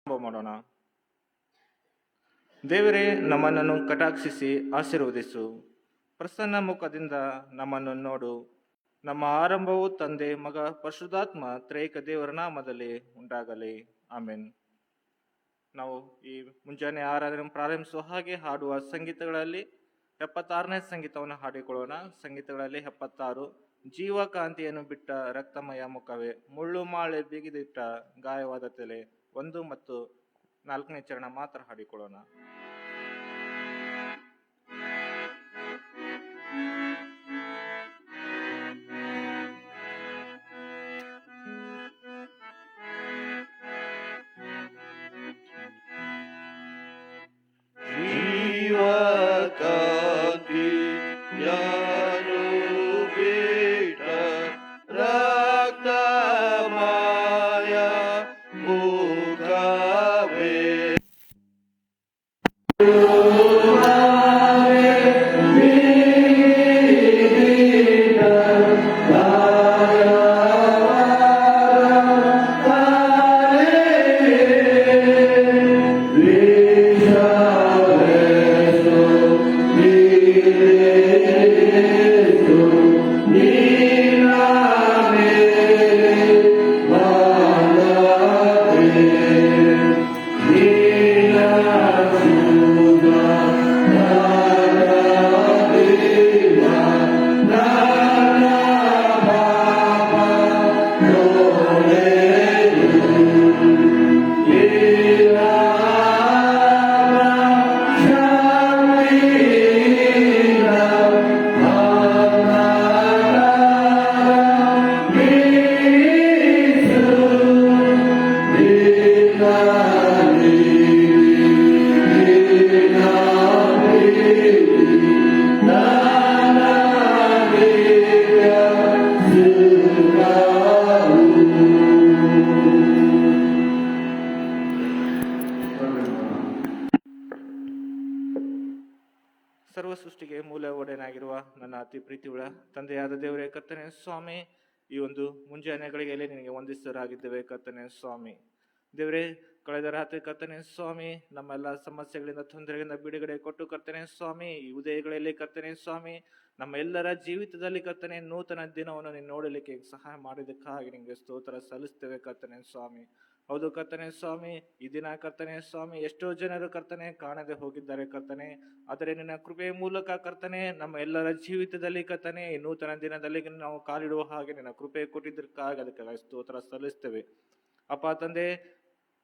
ಪ್ರಾರಂಭ ಮಾಡೋಣ. ದೇವರೇ, ನಮ್ಮನ್ನು ಕಟಾಕ್ಷಿಸಿ ಆಶೀರ್ವದಿಸು. ಪ್ರಸನ್ನ ಮುಖದಿಂದ ನಮ್ಮನ್ನು ನೋಡು. ನಮ್ಮ ಆರಂಭವು ತಂದೆ, ಮಗ, ಪರಿಶುದ್ಧಾತ್ಮ ತ್ರೈಕ ದೇವರ ನಾಮದಲ್ಲಿ ಉಂಟಾಗಲಿ. ಆಮೆನ್. ನಾವು ಈ ಮುಂಜಾನೆ ಆರಾಧನೆ ಪ್ರಾರಂಭಿಸುವ ಹಾಗೆ ಹಾಡುವ ಸಂಗೀತಗಳಲ್ಲಿ 76ನೇ ಸಂಗೀತವನ್ನು ಹಾಡಿಕೊಳ್ಳೋಣ. ಸಂಗೀತಗಳಲ್ಲಿ 76 ಜೀವಕಾಂತಿಯನ್ನು ಬಿಟ್ಟ ರಕ್ತಮಯ ಮುಖವೇ, ಮುಳ್ಳು ಮಾಳೆ ಬಿಗಿದಿಟ್ಟ ಗಾಯವಾದ ತಲೆ, 1 ಮತ್ತು 4ನೇ ಚರಣ ಮಾತ್ರ ಹಾಡಿಕೊಳ್ಳೋಣ. ಸರ್ವ ಸೃಷ್ಟಿಗೆ ಮೂಲ ಒಡೆಯನಾಗಿರುವ ನನ್ನ ಅತಿ ಪ್ರೀತಿಯುಳ್ಳ ತಂದೆಯಾದ ದೇವರೇ, ಕರ್ತನೆ ಸ್ವಾಮಿ, ಈ ಒಂದು ಮುಂಜಾನೆ ಗಳಿಗೆಯಲ್ಲಿ ನಿನಗೆ ವಂದಿಸರಾಗಿದ್ದೇವೆ ಕರ್ತನೆ ಸ್ವಾಮಿ. ದೇವರೇ, ಕಳೆದ ರಾತ್ರಿ ಕರ್ತನೆ ಸ್ವಾಮಿ ನಮ್ಮೆಲ್ಲ ಸಮಸ್ಯೆಗಳಿಂದ, ತೊಂದರೆಗಳಿಂದ ಬಿಡುಗಡೆ ಕೊಟ್ಟು ಕರ್ತನೆ ಸ್ವಾಮಿ, ಈ ಉದಯಗಳಲ್ಲಿ ಕರ್ತನೆ ಸ್ವಾಮಿ ನಮ್ಮ ಎಲ್ಲರ ಜೀವಿತದಲ್ಲಿ ಕರ್ತನೆ ನೂತನ ದಿನವನ್ನು ನೀನು ನೋಡಲಿಕ್ಕೆ ಸಹಾಯ ಮಾಡಿದ್ದಕ್ಕಾಗಿ ನಿಮಗೆ ಸ್ತೋತ್ರ ಸಲ್ಲಿಸ್ತೇವೆ ಕರ್ತನೆ ಸ್ವಾಮಿ. ಹೌದು ಕರ್ತನೆ ಸ್ವಾಮಿ, ಈ ದಿನ ಕರ್ತನೆ ಸ್ವಾಮಿ ಎಷ್ಟೋ ಜನರು ಕರ್ತನೆ ಕಾಣದೆ ಹೋಗಿದ್ದಾರೆ ಕರ್ತನೆ, ಆದರೆ ನಿನ್ನ ಕೃಪೆಯ ಮೂಲಕ ಕರ್ತನೆ ನಮ್ಮ ಎಲ್ಲರ ಜೀವಿತದಲ್ಲಿ ಕರ್ತನೆ ಈ ನೂತನ ದಿನದಲ್ಲಿ ನಾವು ಕಾಲಿಡುವ ಹಾಗೆ ನಿನ್ನ ಕೃಪೆ ಕೊಟ್ಟಿದ್ದಕ್ಕಾಗಿ ಅದಕ್ಕೆ ಸ್ತೋತ್ರ ಸಲ್ಲಿಸ್ತೇವೆ ಅಪ್ಪ ತಂದೆ.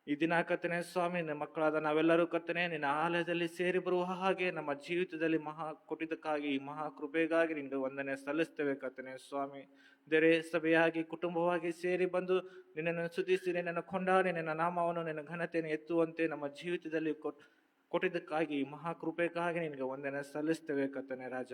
ಈ ದಿನ ಕರ್ತನೆ ಸ್ವಾಮಿ ನಿನ್ನ ಮಕ್ಕಳಾದ ನಾವೆಲ್ಲರೂ ಕರ್ತನೆ ನಿನ್ನ ಆಲಯದಲ್ಲಿ ಸೇರಿ ಬರುವ ಹಾಗೆ ನಮ್ಮ ಜೀವಿತದಲ್ಲಿ ಮಹಾ ಕೊಟ್ಟಿದ್ದಕ್ಕಾಗಿ ಈ ಮಹಾ ಕೃಪೆಗಾಗಿ ನಿನಗೆ ವಂದನೆ ಸಲ್ಲಿಸ್ತೇವೆ ಕರ್ತನೆ ಸ್ವಾಮಿ. ದೇವರೇ, ಸಭೆಯಾಗಿ ಕುಟುಂಬವಾಗಿ ಸೇರಿ ಬಂದು ನಿನ್ನನ್ನು ಸ್ತುತಿಸಿ ನಿನ್ನನ್ನು ಕೊಂಡಾಡಿ ನಿನ್ನ ನಾಮವನ್ನು ನಿನ್ನ ಘನತೆಯನ್ನು ಎತ್ತುವಂತೆ ನಮ್ಮ ಜೀವಿತದಲ್ಲಿ ಕೊಟ್ಟಿದ್ದಕ್ಕಾಗಿ ಈ ಮಹಾ ಕೃಪೆಗಾಗಿ ನಿನಗೆ ವಂದನೆ ಸಲ್ಲಿಸ್ತೇವೆ ಕರ್ತನೆ ರಾಜ.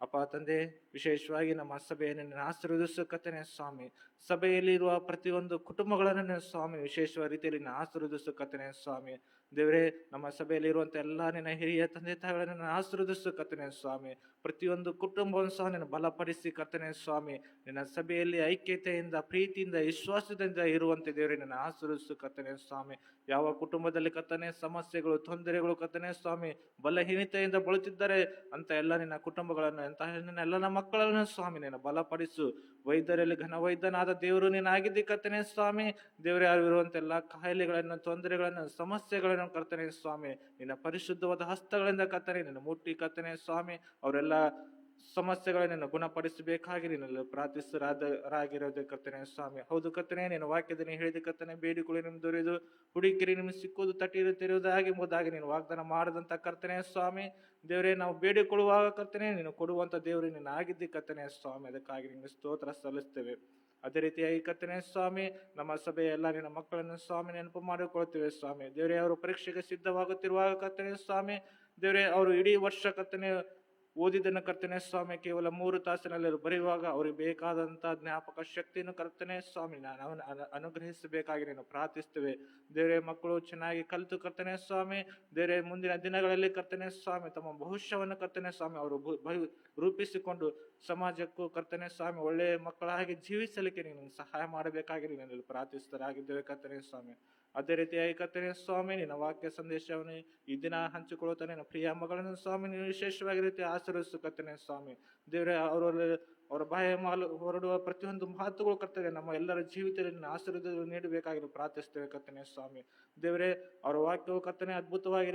ಅಪ್ಪ ತಂದೆ, ವಿಶೇಷವಾಗಿ ನಮ್ಮ ಸಭೆಯನ್ನು ಆಶೀರ್ವದಿಸು ಕರ್ತನೆ ಸ್ವಾಮಿ. ಸಭೆಯಲ್ಲಿರುವ ಪ್ರತಿಯೊಂದು ಕುಟುಂಬಗಳನ್ನು ಸ್ವಾಮಿ ವಿಶೇಷವಾದ ರೀತಿಯಲ್ಲಿ ಆಶೀರ್ವದಿಸು ಕರ್ತನೆ ಸ್ವಾಮಿ. ದೇವರೇ, ನಮ್ಮ ಸಭೆಯಲ್ಲಿ ಇರುವಂತ ಎಲ್ಲ ನಿನ್ನ ಹಿರಿಯ ತಂದೆ ತಾಯಿಗಳನ್ನು ಆಶೀರ್ವದಿಸು ಕರ್ತನೆ ಸ್ವಾಮಿ. ಪ್ರತಿಯೊಂದು ಕುಟುಂಬವನ್ನು ಸಹ ನಿನ್ನ ಬಲಪಡಿಸಿ ಕರ್ತನೆ ಸ್ವಾಮಿ. ನಿನ್ನ ಸಭೆಯಲ್ಲಿ ಐಕ್ಯತೆಯಿಂದ, ಪ್ರೀತಿಯಿಂದ, ವಿಶ್ವಾಸದಿಂದ ಇರುವಂತೆ ದೇವರೇ ನನ್ನ ಆಶೀರ್ವದಿಸು ಕರ್ತನೆ ಸ್ವಾಮಿ. ಯಾವ ಕುಟುಂಬದಲ್ಲಿ ಕರ್ತನೆ ಸಮಸ್ಯೆಗಳು, ತೊಂದರೆಗಳು ಕರ್ತನೆ ಸ್ವಾಮಿ ಬಲಹೀನತೆಯಿಂದ ಬಳಲುತ್ತಿದ್ದಾರೆ ಅಂತ ಎಲ್ಲ ನಿನ್ನ ಕುಟುಂಬಗಳನ್ನು, ಅಂತಹ ನಿನ್ನ ಎಲ್ಲ ಮಕ್ಕಳನ್ನು ಸ್ವಾಮಿ ನಿನ್ನ ಬಲಪಡಿಸು. ವೈದ್ಯರಲ್ಲಿ ಘನ ವೈದ್ಯನಾದ ದೇವರು ನೀನಾಗಿದ್ದಿ ಕರ್ತನೆ ಸ್ವಾಮಿ. ದೇವರೇ, ಇರುವಂತ ಎಲ್ಲ ಕಾಯಿಲೆಗಳನ್ನು, ತೊಂದರೆಗಳನ್ನು, ಸಮಸ್ಯೆಗಳನ್ನು ಕರ್ತನೆ ಸ್ವಾಮಿ ನಿನ್ನ ಪರಿಶುದ್ಧವಾದ ಹಸ್ತಗಳಿಂದ ಕರ್ತನೆ ನಿನ್ನ ಮುಟ್ಟಿ ಕರ್ತನೆ ಸ್ವಾಮಿ ಅವರೆಲ್ಲ ಸಮಸ್ಯೆಗಳನ್ನು ಗುಣಪಡಿಸಬೇಕಾಗಿ ನಿನ್ನಲ್ಲಿ ಪ್ರಾರ್ಥಿಸರಾಗಿರೋದು ಕರ್ತನೆ ಸ್ವಾಮಿ. ಹೌದು ಕರ್ತನೆ, ನಿನ್ನ ವಾಕ್ಯದಲ್ಲಿ ಹೇಳಿದ ಕರ್ತನೆ, ಬೇಡಿಕೊಳ್ಳಿ ನಿಮ್ಗೆ ದೊರೆಯುವುದು, ಹುಡುಕಿರಿ ನಿಮ್ಗೆ ಸಿಕ್ಕುವುದು, ತಟ್ಟಿರುತ್ತಿರುವುದಾಗಿ ಎಂಬುದಾಗಿ ನೀನು ವಾಗ್ದಾನ ಮಾಡದಂತ ಕರ್ತನೆ ಸ್ವಾಮಿ. ದೇವರೇ, ನಾವು ಬೇಡಿಕೊಳ್ಳುವಾಗ ಕರ್ತನೆ ನೀನು ಕೊಡುವಂತ ದೇವರು ನೀನು ಆಗಿದ್ದಿ ಕರ್ತನೆ ಸ್ವಾಮಿ. ಅದಕ್ಕಾಗಿ ನಿಮ್ಗೆ ಸ್ತೋತ್ರ ಸಲ್ಲಿಸ್ತೇವೆ. ಅದೇ ರೀತಿಯಾಗಿ ಕರ್ತನೆ ಸ್ವಾಮಿ, ನಮ್ಮ ಸಭೆಯ ಎಲ್ಲ ನಿನ್ನ ಮಕ್ಕಳನ್ನು ಸ್ವಾಮಿ ನೆನಪು ಮಾಡಿಕೊಳ್ತೇವೆ ಸ್ವಾಮಿ. ದೇವರೇ, ಅವರು ಪರೀಕ್ಷೆಗೆ ಸಿದ್ಧವಾಗುತ್ತಿರುವಾಗ ಕರ್ತನೆ ಸ್ವಾಮಿ, ದೇವರೇ, ಅವರು ಇಡೀ ವರ್ಷ ಕರ್ತನೆ ಓದಿದ್ದನ್ನು ಕರ್ತನೆ ಸ್ವಾಮಿ ಕೇವಲ 3 ತಾಸಿನಲ್ಲಿ ಬರೆಯುವಾಗ ಅವ್ರಿಗೆ ಬೇಕಾದಂತಹ ಜ್ಞಾಪಕ ಶಕ್ತಿಯನ್ನು ಕರ್ತನೆ ಸ್ವಾಮಿ ನಾವು ಅನುಗ್ರಹಿಸಬೇಕಾಗಿ ನೀನು ಪ್ರಾರ್ಥಿಸ್ತೇವೆ. ದೇವರೇ, ಮಕ್ಕಳು ಚೆನ್ನಾಗಿ ಕಲಿತು ಕರ್ತನೆ ಸ್ವಾಮಿ, ದೇವರೇ, ಮುಂದಿನ ದಿನಗಳಲ್ಲಿ ಕರ್ತನೆ ಸ್ವಾಮಿ ತಮ್ಮ ಭವಿಷ್ಯವನ್ನು ಕರ್ತನೆ ಸ್ವಾಮಿ ಅವರು ರೂಪಿಸಿಕೊಂಡು ಸಮಾಜಕ್ಕೂ ಕರ್ತನೆ ಸ್ವಾಮಿ ಒಳ್ಳೆಯ ಮಕ್ಕಳಾಗಿ ಜೀವಿಸಲಿಕ್ಕೆ ನೀನು ಸಹಾಯ ಮಾಡಬೇಕಾಗಿ ನೀನು ಪ್ರಾರ್ಥಿಸ್ತರಾಗಿದ್ದೇವೆ ಕರ್ತನೆ ಸ್ವಾಮಿ. ಅದೇ ರೀತಿಯಾಗಿ ಕರ್ತನೆ ಸ್ವಾಮಿ ನಿನ್ನ ವಾಕ್ಯ ಸಂದೇಶವನ್ನು ಈ ದಿನ ಹಂಚಿಕೊಳ್ಳುತ್ತಾನೆ ನನ್ನ ಪ್ರಿಯ ಮಗಳನ್ನು ಸ್ವಾಮಿ ನೀವು ವಿಶೇಷವಾಗಿ ರೀತಿ ಆಶೀರ್ವದಿಸು ಕರ್ತನೆ ಸ್ವಾಮಿ. ದೇವರೇ ಅವರ ಬಾಯ ಹೊರಡುವ ಪ್ರತಿಯೊಂದು ಮಾತುಗಳು ಕರ್ತನೆ ನಮ್ಮ ಎಲ್ಲರ ಜೀವಿತದಲ್ಲಿ ಆಶೀರ್ವಾದ ನೀಡಬೇಕಾಗಿ ಪ್ರಾರ್ಥಿಸ್ತೇವೆ ಕರ್ತನೆ ಸ್ವಾಮಿ. ದೇವರೇ ಅವರ ವಾಕ್ಯವು ಕರ್ತನೆ ಅದ್ಭುತವಾಗಿ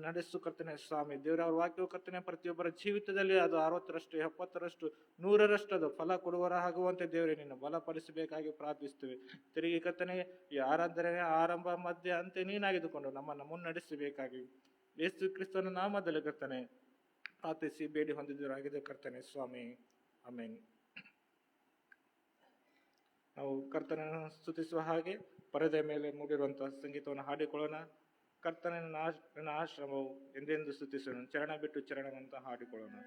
ನಡೆಸು ಕರ್ತನೆ ಸ್ವಾಮಿ. ದೇವರೇ ಅವರ ವಾಕ್ಯವು ಕರ್ತನೆ ಪ್ರತಿಯೊಬ್ಬರ ಜೀವಿತದಲ್ಲಿ ಅದು 60ರಷ್ಟು 70ರಷ್ಟು 100ರಷ್ಟು ಅದು ಫಲ ಕೊಡುವರಾಗುವಂತೆ ದೇವರೇ ನಿನ್ನ ಬಲಪಡಿಸಬೇಕಾಗಿ ಪ್ರಾರ್ಥಿಸ್ತೇವೆ. ತಿರುಗಿ ಕರ್ತನೆ ಈ ಆರಾಧನೆಯ ಆರಂಭ ಮಧ್ಯ ಅಂತ್ಯ ನೀನಾಗಿದ್ದುಕೊಂಡು ನಮ್ಮನ್ನು ಮುನ್ನಡೆಸಬೇಕಾಗಿ ಯೇಸು ಕ್ರಿಸ್ತನ ನಾಮದಲ್ಲಿ ಕರ್ತನೆ ಪ್ರಾರ್ಥಿಸಿ ಬೇಡಿ ಹೊಂದಿದ್ದರಾಗಿದೆ ಕರ್ತನೆ ಸ್ವಾಮಿ. ಆಮೆನ್. ನಾವು ಕರ್ತನನ್ನು ಸ್ತುತಿಸುವ ಹಾಗೆ ಪರದೆ ಮೇಲೆ ಮೂಡಿರುವಂತಹ ಸಂಗೀತವನ್ನು ಹಾಡಿಕೊಳ್ಳೋಣ. ಕರ್ತನ ಆಶ್ರಮವು ಎಂದೆಂದು ಸ್ತುತಿಸೋಣ. ಚರಣ ಬಿಟ್ಟು ಚರಣವಂತ ಹಾಡಿಕೊಳ್ಳೋಣ.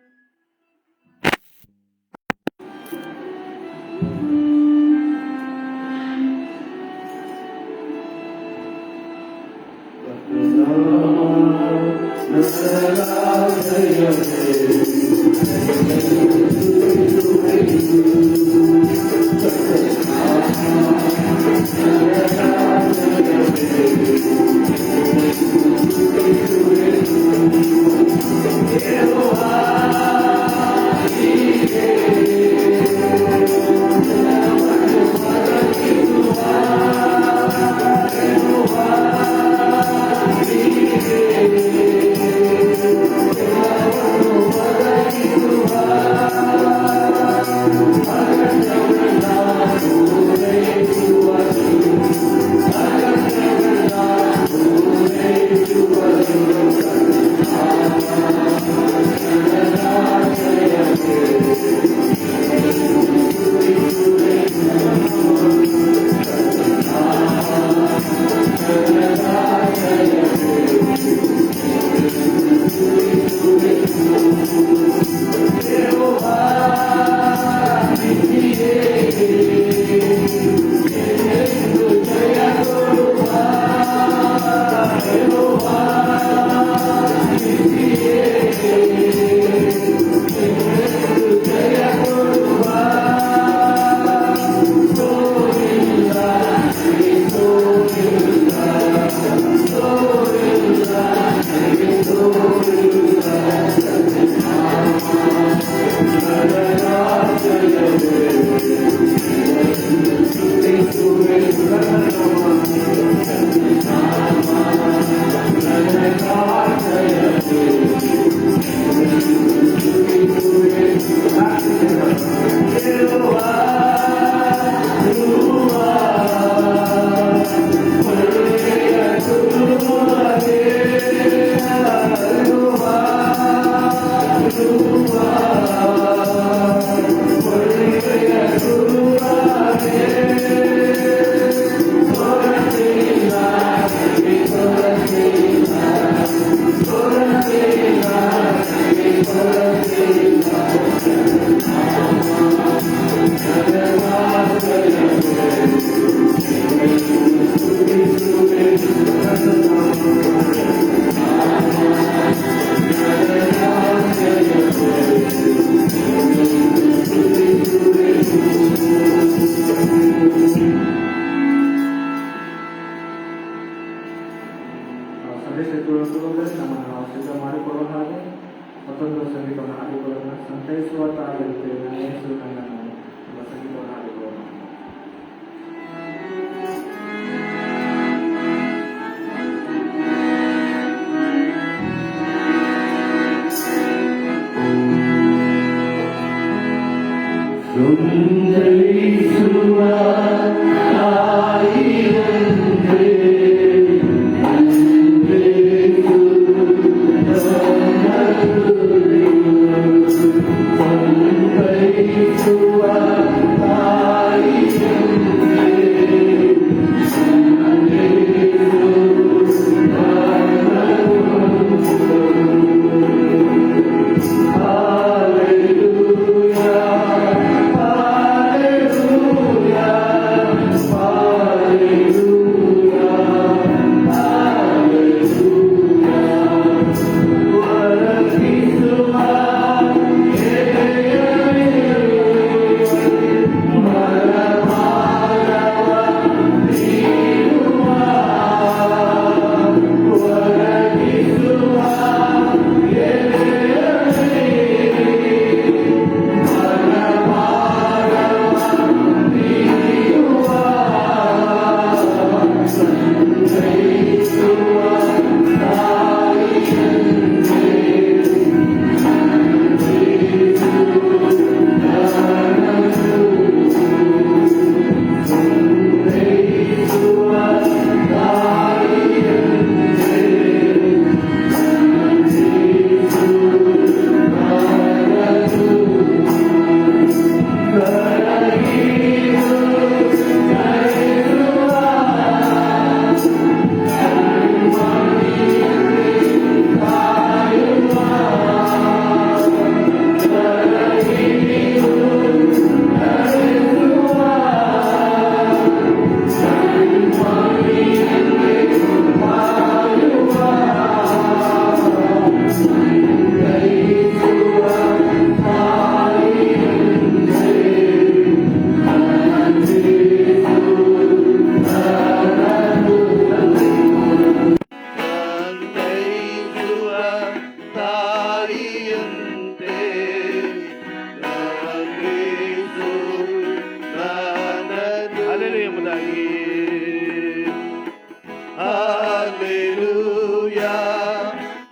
Hallelujah,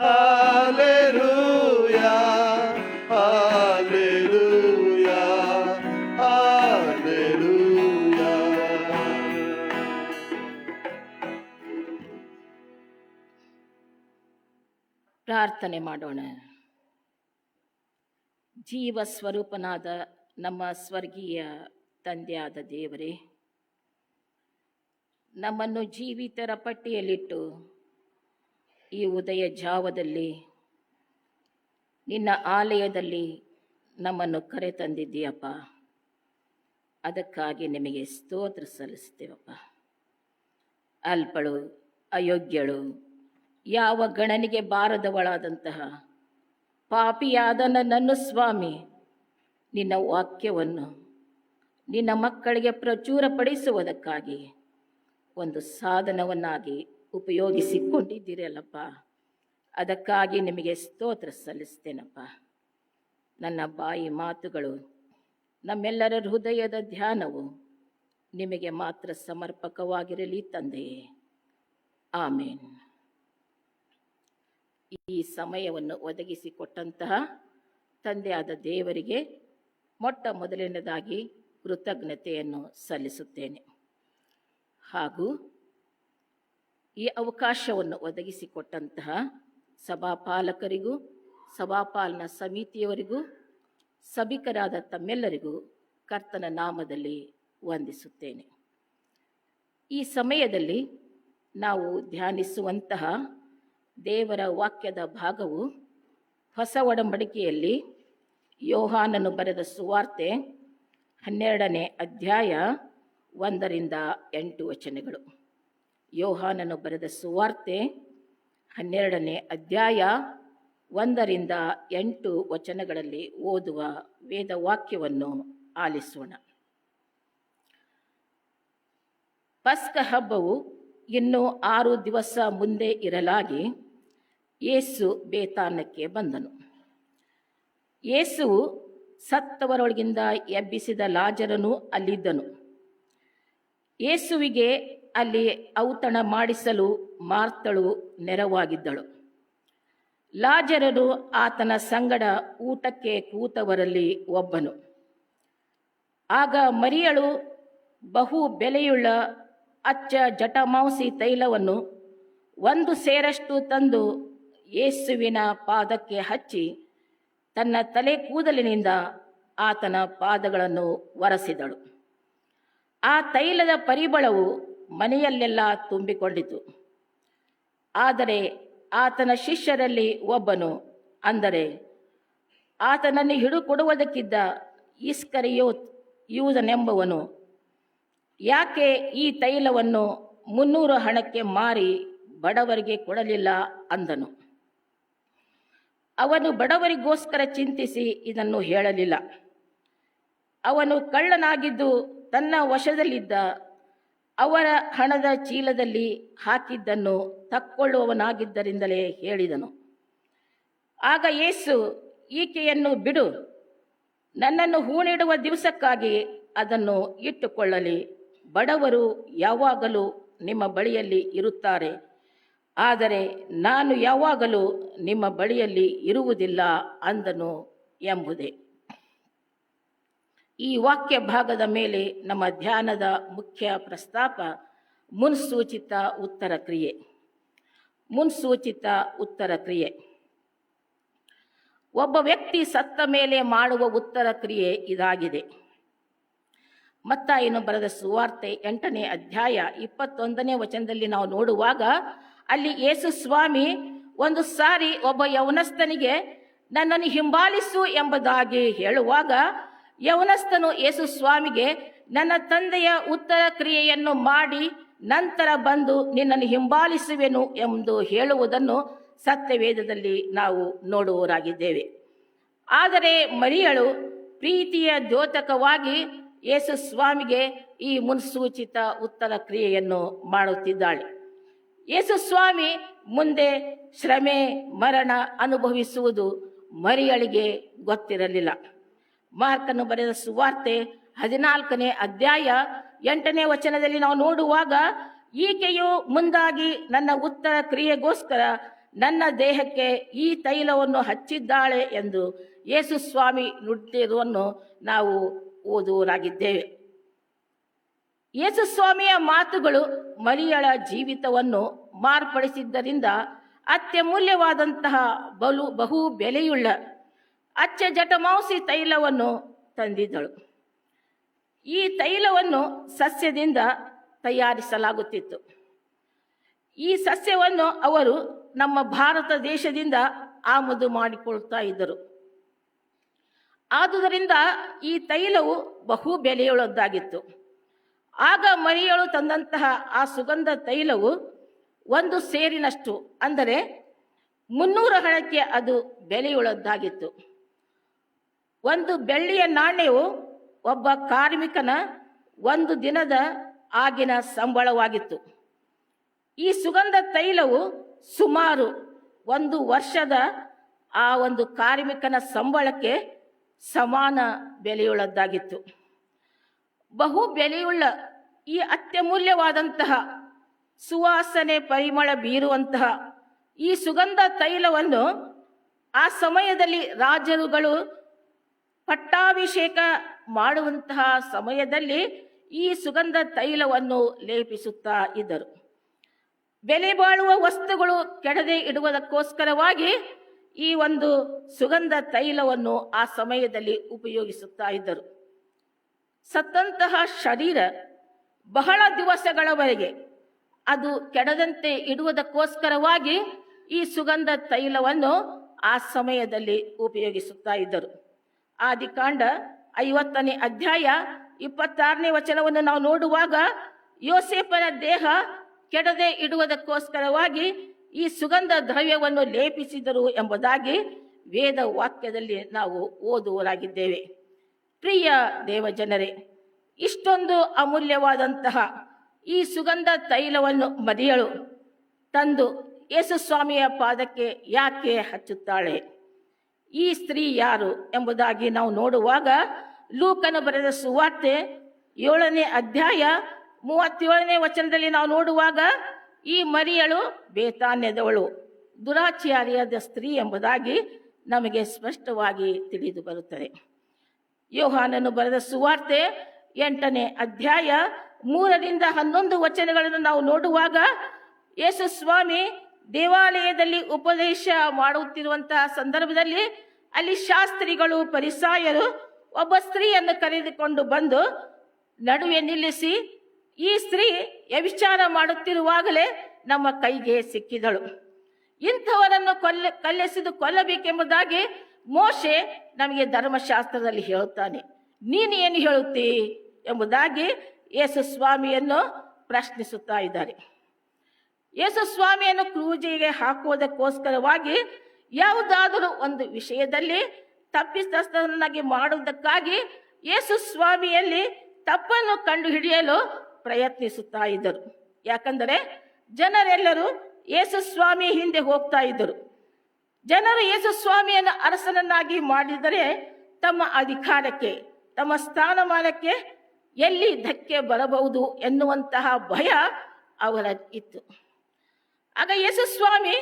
hallelujah, hallelujah. ಪ್ರಾರ್ಥನೆ ಮಾಡೋಣ. ಜೀವ ಸ್ವರೂಪನಾದ ನಮ್ಮ ಸ್ವರ್ಗೀಯ ತಂದೆಯಾದ ದೇವರೇ, ನಮ್ಮನ್ನು ಜೀವಿತರ ಪಟ್ಟಿಯಲ್ಲಿಟ್ಟು ಈ ಉದಯ ಜಾವದಲ್ಲಿ ನಿನ್ನ ಆಲಯದಲ್ಲಿ ನಮ್ಮನ್ನು ಕರೆತಂದಿದ್ದೀಯಪ್ಪ. ಅದಕ್ಕಾಗಿ ನಿಮಗೆ ಸ್ತೋತ್ರ ಸಲ್ಲಿಸ್ತೇವಪ್ಪ. ಅಲ್ಪಳು, ಅಯೋಗ್ಯಳು, ಯಾವ ಗಣನಿಗೆ ಬಾರದವಳಾದಂತಹ ಪಾಪಿಯಾದ ನನ್ನನ್ನು ಸ್ವಾಮಿ, ನಿನ್ನ ವಾಕ್ಯವನ್ನು ನಿನ್ನ ಮಕ್ಕಳಿಗೆ ಪ್ರಚುರಪಡಿಸುವುದಕ್ಕಾಗಿ ಒಂದು ಸಾಧನವನ್ನಾಗಿ ಉಪಯೋಗಿಸಿಕೊಂಡಿದ್ದೀರಲ್ಲಪ್ಪ. ಅದಕ್ಕಾಗಿ ನಿಮಗೆ ಸ್ತೋತ್ರ ಸಲ್ಲಿಸ್ತೇನಪ್ಪ. ನನ್ನ ಬಾಯಿ ಮಾತುಗಳು, ನಮ್ಮೆಲ್ಲರ ಹೃದಯದ ಧ್ಯಾನವು ನಿಮಗೆ ಮಾತ್ರ ಸಮರ್ಪಕವಾಗಿರಲಿ ತಂದೆಯೇ. ಆಮೇನ್. ಈ ಸಮಯವನ್ನು ಒದಗಿಸಿಕೊಟ್ಟಂತಹ ತಂದೆಯಾದ ದೇವರಿಗೆ ಮೊಟ್ಟ ಮೊದಲನೇದಾಗಿ ಕೃತಜ್ಞತೆಯನ್ನು ಸಲ್ಲಿಸುತ್ತೇನೆ. ಹಾಗೂ ಈ ಅವಕಾಶವನ್ನು ಒದಗಿಸಿಕೊಟ್ಟಂತಹ ಸಭಾಪಾಲಕರಿಗೂ ಸಭಾಪಾಲನಾ ಸಮಿತಿಯವರಿಗೂ ಸಭಿಕರಾದ ತಮ್ಮೆಲ್ಲರಿಗೂ ಕರ್ತನ ನಾಮದಲ್ಲಿ ವಂದಿಸುತ್ತೇನೆ. ಈ ಸಮಯದಲ್ಲಿ ನಾವು ಧ್ಯಾನಿಸುವಂತಹ ದೇವರ ವಾಕ್ಯದ ಭಾಗವು ಹೊಸ ಒಡಂಬಡಿಕೆಯಲ್ಲಿ ಯೋಹಾನನು ಬರೆದ ಸುವಾರ್ತೆ 12ನೇ ಅಧ್ಯಾಯ 1-8 ವಚನಗಳು. ಯೋಹಾನನು ಬರೆದ ಸುವಾರ್ತೆ 12ನೇ ಅಧ್ಯಾಯ 1-8 ವಚನಗಳಲ್ಲಿ ಓದುವ ವೇದ ವಾಕ್ಯವನ್ನು ಆಲಿಸೋಣ. ಪಸ್ಕ ಹಬ್ಬವು ಇನ್ನು 6 ದಿವಸ ಮುಂದೆ ಇರಲಾಗಿ ಯೇಸು ಬೇತಾನಕ್ಕೆ ಬಂದನು. ಯೇಸುವು ಸತ್ತವರೊಳಗಿಂದ ಎಬ್ಬಿಸಿದ ಲಾಜರನು ಅಲ್ಲಿದ್ದನು. ಯೇಸುವಿಗೆ ಅಲ್ಲಿ ಔತಣ ಮಾಡಿಸಲು ಮಾರ್ತಳು ನೆರವಾಗಿದ್ದಳು. ಲಾಜರನು ಆತನ ಸಂಗಡ ಊಟಕ್ಕೆ ಕೂತವರಲ್ಲಿ ಒಬ್ಬನು. ಆಗ ಮರಿಯಳು ಬಹು ಬೆಲೆಯುಳ್ಳ ಅಚ್ಚ ಜಟಮಾಂಸಿ ತೈಲವನ್ನು 1 ಸೇರಷ್ಟು ತಂದು ಯೇಸುವಿನ ಪಾದಕ್ಕೆ ಹಚ್ಚಿ ತನ್ನ ತಲೆ ಕೂದಲಿನಿಂದ ಆತನ ಪಾದಗಳನ್ನು ಒರೆಸಿದಳು. ಆ ತೈಲದ ಪರಿಮಳವು ಮನೆಯಲ್ಲೆಲ್ಲ ತುಂಬಿಕೊಂಡಿತು. ಆದರೆ ಆತನ ಶಿಷ್ಯರಲ್ಲಿ ಒಬ್ಬನು, ಅಂದರೆ ಆತನನ್ನು ಹಿಡುಕೊಡುವುದಕ್ಕಿದ್ದ ಇಸ್ಕರಿಯೋತ್ ಯೂದನೆಂಬವನು, ಯಾಕೆ ಈ ತೈಲವನ್ನು 300 ಹಣಕ್ಕೆ ಮಾರಿ ಬಡವರಿಗೆ ಕೊಡಲಿಲ್ಲ ಅಂದನು. ಅವನು ಬಡವರಿಗೋಸ್ಕರ ಚಿಂತಿಸಿ ಇದನ್ನು ಹೇಳಲಿಲ್ಲ. ಅವನು ಕಳ್ಳನಾಗಿದ್ದು ತನ್ನ ವಶದಲ್ಲಿದ್ದ ಅವರ ಹಣದ ಚೀಲದಲ್ಲಿ ಹಾಕಿದ್ದನ್ನು ತಕ್ಕೊಳ್ಳುವವನಾಗಿದ್ದರಿಂದಲೇ ಹೇಳಿದನು. ಆಗ ಯೇಸು, ಈಕೆಯನ್ನು ಬಿಡು, ನನ್ನನ್ನು ಹೂಣಿಡುವ ದಿವಸಕ್ಕಾಗಿ ಅದನ್ನು ಇಟ್ಟುಕೊಳ್ಳಲಿ. ಬಡವರು ಯಾವಾಗಲೂ ನಿಮ್ಮ ಬಳಿಯಲ್ಲಿ ಇರುತ್ತಾರೆ, ಆದರೆ ನಾನು ಯಾವಾಗಲೂ ನಿಮ್ಮ ಬಳಿಯಲ್ಲಿ ಇರುವುದಿಲ್ಲ ಅಂದನು ಎಂಬುದೇ. ಈ ವಾಕ್ಯ ಭಾಗದ ಮೇಲೆ ನಮ್ಮ ಧ್ಯಾನದ ಮುಖ್ಯ ಪ್ರಸ್ತಾಪ ಮುನ್ಸೂಚಿತ ಉತ್ತರ ಕ್ರಿಯೆ. ಮುನ್ಸೂಚಿತ ಉತ್ತರ ಕ್ರಿಯೆ ಒಬ್ಬ ವ್ಯಕ್ತಿ ಸತ್ತ ಮೇಲೆ ಮಾಡುವ ಉತ್ತರ ಕ್ರಿಯೆ ಇದಾಗಿದೆ. ಮತ್ತಾಯನು ಬರೆದ ಸುವಾರ್ತೆ 8ನೇ ಅಧ್ಯಾಯ 21ನೇ ವಚನದಲ್ಲಿ ನಾವು ನೋಡುವಾಗ, ಅಲ್ಲಿ ಯೇಸು ಸ್ವಾಮಿ ಒಂದು ಸಾರಿ ಒಬ್ಬ ಯೌವನಸ್ಥನಿಗೆ ನನ್ನನ್ನು ಹಿಂಬಾಲಿಸು ಎಂಬುದಾಗಿ ಹೇಳುವಾಗ, ಯೌವನಸ್ಥನು ಯೇಸು ಸ್ವಾಮಿಗೆ ನನ್ನ ತಂದೆಯ ಉತ್ತರ ಕ್ರಿಯೆಯನ್ನು ಮಾಡಿ ನಂತರ ಬಂದು ನಿನ್ನನ್ನು ಹಿಂಬಾಲಿಸುವೆನು ಎಂದು ಹೇಳುವುದನ್ನು ಸತ್ಯವೇದದಲ್ಲಿ ನಾವು ನೋಡುವವರಾಗಿದ್ದೇವೆ. ಆದರೆ ಮರಿಯಳು ಪ್ರೀತಿಯ ದ್ಯೋತಕವಾಗಿ ಯೇಸು ಸ್ವಾಮಿಗೆ ಈ ಮುನ್ಸೂಚಿತ ಉತ್ತರ ಕ್ರಿಯೆಯನ್ನು ಮಾಡುತ್ತಿದ್ದಾಳೆ. ಯೇಸು ಸ್ವಾಮಿ ಮುಂದೆ ಶ್ರಮೆ ಮರಣ ಅನುಭವಿಸುವುದು ಮರಿಯಳಿಗೆ ಗೊತ್ತಿರಲಿಲ್ಲ. ಮಾರ್ಕನು ಬರೆದ ಸುವಾರ್ತೆ 14ನೇ ಅಧ್ಯಾಯ 8ನೇ ವಚನದಲ್ಲಿ ನಾವು ನೋಡುವಾಗ, ಈಕೆಯು ಮುಂದಾಗಿ ನನ್ನ ಉತ್ತರ ಕ್ರಿಯೆಗೋಸ್ಕರ ನನ್ನ ದೇಹಕ್ಕೆ ಈ ತೈಲವನ್ನು ಹಚ್ಚಿದ್ದಾಳೆ ಎಂದು ಯೇಸು ಸ್ವಾಮಿ ನುಡಿದಿರುವುದನ್ನು ನಾವು ಓದುವರಾಗಿದ್ದೇವೆ. ಯೇಸು ಸ್ವಾಮಿಯ ಮಾತುಗಳು ಮರಿಯಳ ಜೀವಿತವನ್ನು ಮಾರ್ಪಡಿಸಿದ್ದರಿಂದ ಅತ್ಯಮೂಲ್ಯವಾದಂತಹ ಬಹು ಬೆಲೆಯುಳ್ಳ ಅಚ್ಚ ಜಟಮಾಂಸಿ ತೈಲವನ್ನು ತಂದಿದ್ದಳು. ಈ ತೈಲವನ್ನು ಸಸ್ಯದಿಂದ ತಯಾರಿಸಲಾಗುತ್ತಿತ್ತು. ಈ ಸಸ್ಯವನ್ನು ಅವರು ನಮ್ಮ ಭಾರತ ದೇಶದಿಂದ ಆಮದು ಮಾಡಿಕೊಳ್ತಾ ಇದ್ದರು. ಆದುದರಿಂದ ಈ ತೈಲವು ಬಹು ಬೆಲೆಯುಳ್ಳದ್ದಾಗಿತ್ತು. ಆಗ ಮರಿಯಳು ತಂದಂತಹ ಆ ಸುಗಂಧ ತೈಲವು 1 ಸೇರಿನಷ್ಟು, ಅಂದರೆ 300 ಹಣಕ್ಕೆ ಅದು ಬೆಲೆಯುಳ್ಳದ್ದಾಗಿತ್ತು. 1 ಬೆಳ್ಳಿಯ ನಾಣ್ಯವು ಒಬ್ಬ ಕಾರ್ಮಿಕನ 1 ದಿನದ ಆಗಿನ ಸಂಬಳವಾಗಿತ್ತು. ಈ ಸುಗಂಧ ತೈಲವು ಸುಮಾರು 1 ವರ್ಷದ ಆ ಒಂದು ಕಾರ್ಮಿಕನ ಸಂಬಳಕ್ಕೆ ಸಮಾನ ಬೆಲೆಯುಳ್ಳದ್ದಾಗಿತ್ತು. ಬಹು ಬೆಲೆಯುಳ್ಳ ಈ ಅತ್ಯಮೂಲ್ಯವಾದಂತಹ ಸುವಾಸನೆ ಪರಿಮಳ ಬೀರುವಂತಹ ಈ ಸುಗಂಧ ತೈಲವನ್ನು ಆ ಸಮಯದಲ್ಲಿ ರಾಜರುಗಳು ಪಟ್ಟಾಭಿಷೇಕ ಮಾಡುವಂತಹ ಸಮಯದಲ್ಲಿ ಈ ಸುಗಂಧ ತೈಲವನ್ನು ಲೇಪಿಸುತ್ತಾ ಇದ್ದರು. ಬೆಲೆ ಬಾಳುವ ವಸ್ತುಗಳು ಕೆಡದೆ ಇಡುವುದಕ್ಕೋಸ್ಕರವಾಗಿ ಈ ಒಂದು ಸುಗಂಧ ತೈಲವನ್ನು ಆ ಸಮಯದಲ್ಲಿ ಉಪಯೋಗಿಸುತ್ತಾ ಇದ್ದರು. ಸತ್ತಂತಹ ಶರೀರ ಬಹಳ ದಿವಸಗಳವರೆಗೆ ಅದು ಕೆಡದಂತೆ ಇಡುವುದಕ್ಕೋಸ್ಕರವಾಗಿ ಈ ಸುಗಂಧ ತೈಲವನ್ನು ಆ ಸಮಯದಲ್ಲಿ ಉಪಯೋಗಿಸುತ್ತಾ ಇದ್ದರು. ಆದಿಕಾಂಡ 50ನೇ ಅಧ್ಯಾಯ 26ನೇ ವಚನವನ್ನು ನಾವು ನೋಡುವಾಗ ಯೋಸೇಫನ ದೇಹ ಕೆಡದೆ ಇಡುವುದಕ್ಕೋಸ್ಕರವಾಗಿ ಈ ಸುಗಂಧ ದ್ರವ್ಯವನ್ನು ಲೇಪಿಸಿದರು ಎಂಬುದಾಗಿ ವೇದ ವಾಕ್ಯದಲ್ಲಿ ನಾವು ಓದುವರಾಗಿದ್ದೇವೆ. ಪ್ರಿಯ ದೇವಜನರೇ, ಇಷ್ಟೊಂದು ಅಮೂಲ್ಯವಾದಂತಹ ಈ ಸುಗಂಧ ತೈಲವನ್ನು ಮರಿಯಳು ತಂದು ಯೇಸು ಸ್ವಾಮಿಯ ಪಾದಕ್ಕೆ ಯಾಕೆ ಹಚ್ಚುತ್ತಾಳೆ? ಈ ಸ್ತ್ರೀ ಯಾರು ಎಂಬುದಾಗಿ ನಾವು ನೋಡುವಾಗ ಲೂಕನು ಬರೆದ ಸುವಾರ್ತೆ 7ನೇ ಅಧ್ಯಾಯ 37ನೇ ವಚನದಲ್ಲಿ ನಾವು ನೋಡುವಾಗ ಈ ಮರಿಯಳು ಬೇತಾನ್ಯದವಳು, ದುರಾಚಾರಿಯಾದ ಸ್ತ್ರೀ ಎಂಬುದಾಗಿ ನಮಗೆ ಸ್ಪಷ್ಟವಾಗಿ ತಿಳಿದು ಬರುತ್ತದೆ. ಯೋಹಾನನು ಬರೆದ ಸುವಾರ್ತೆ 8ನೇ ಅಧ್ಯಾಯ 3ರಿಂದ 11 ವಚನಗಳನ್ನು ನಾವು ನೋಡುವಾಗ ಯೇಸು ಸ್ವಾಮಿ ದೇವಾಲಯದಲ್ಲಿ ಉಪದೇಶ ಮಾಡುತ್ತಿರುವಂತಹ ಸಂದರ್ಭದಲ್ಲಿ ಅಲ್ಲಿ ಶಾಸ್ತ್ರಿಗಳು ಫರಿಸಾಯರು ಒಬ್ಬ ಸ್ತ್ರೀಯನ್ನು ಕರೆದುಕೊಂಡು ಬಂದು ನಡುವೆ ನಿಲ್ಲಿಸಿ, ಈ ಸ್ತ್ರೀ ವ್ಯಭಿಚಾರ ಮಾಡುತ್ತಿರುವಾಗಲೇ ನಮ್ಮ ಕೈಗೆ ಸಿಕ್ಕಿದಳು, ಇಂಥವರನ್ನು ಕಲ್ಲೆಸೆದು ಕೊಲ್ಲಬೇಕೆಂಬುದಾಗಿ ಮೋಶೆ ನಮಗೆ ಧರ್ಮಶಾಸ್ತ್ರದಲ್ಲಿ ಹೇಳುತ್ತಾನೆ, ನೀನು ಏನು ಹೇಳುತ್ತೀ ಎಂಬುದಾಗಿ ಯೇಸು ಸ್ವಾಮಿಯನ್ನು ಪ್ರಶ್ನಿಸುತ್ತಾ ಇದ್ದಾರೆ. ಯೇಸು ಸ್ವಾಮಿಯನ್ನು ಕ್ರೂಜಿಗೆ ಹಾಕುವುದಕ್ಕೋಸ್ಕರವಾಗಿ ಯಾವುದಾದರೂ ಒಂದು ವಿಷಯದಲ್ಲಿ ತಪ್ಪಿತಸ್ಥನಾಗಿ ಮಾಡುವುದಕ್ಕಾಗಿ ಯೇಸು ಸ್ವಾಮಿಯಲ್ಲಿ ತಪ್ಪನ್ನು ಕಂಡುಹಿಡಿಯಲು ಪ್ರಯತ್ನಿಸುತ್ತಾ ಇದ್ದರು. ಯಾಕಂದರೆ ಜನರೆಲ್ಲರೂ ಯೇಸು ಸ್ವಾಮಿ ಹಿಂದೆ ಹೋಗ್ತಾ ಇದ್ದರು. ಜನರು ಯೇಸು ಸ್ವಾಮಿಯನ್ನು ಅರಸನನ್ನಾಗಿ ಮಾಡಿದರೆ ತಮ್ಮ ಅಧಿಕಾರಕ್ಕೆ, ತಮ್ಮ ಸ್ಥಾನಮಾನಕ್ಕೆ ಎಲ್ಲಿ ಧಕ್ಕೆ ಬರಬಹುದು ಎನ್ನುವಂತಹ ಭಯ ಅವರ ಇತ್ತು. ಆಗ ಯೇಸು ಸ್ವಾಮಿ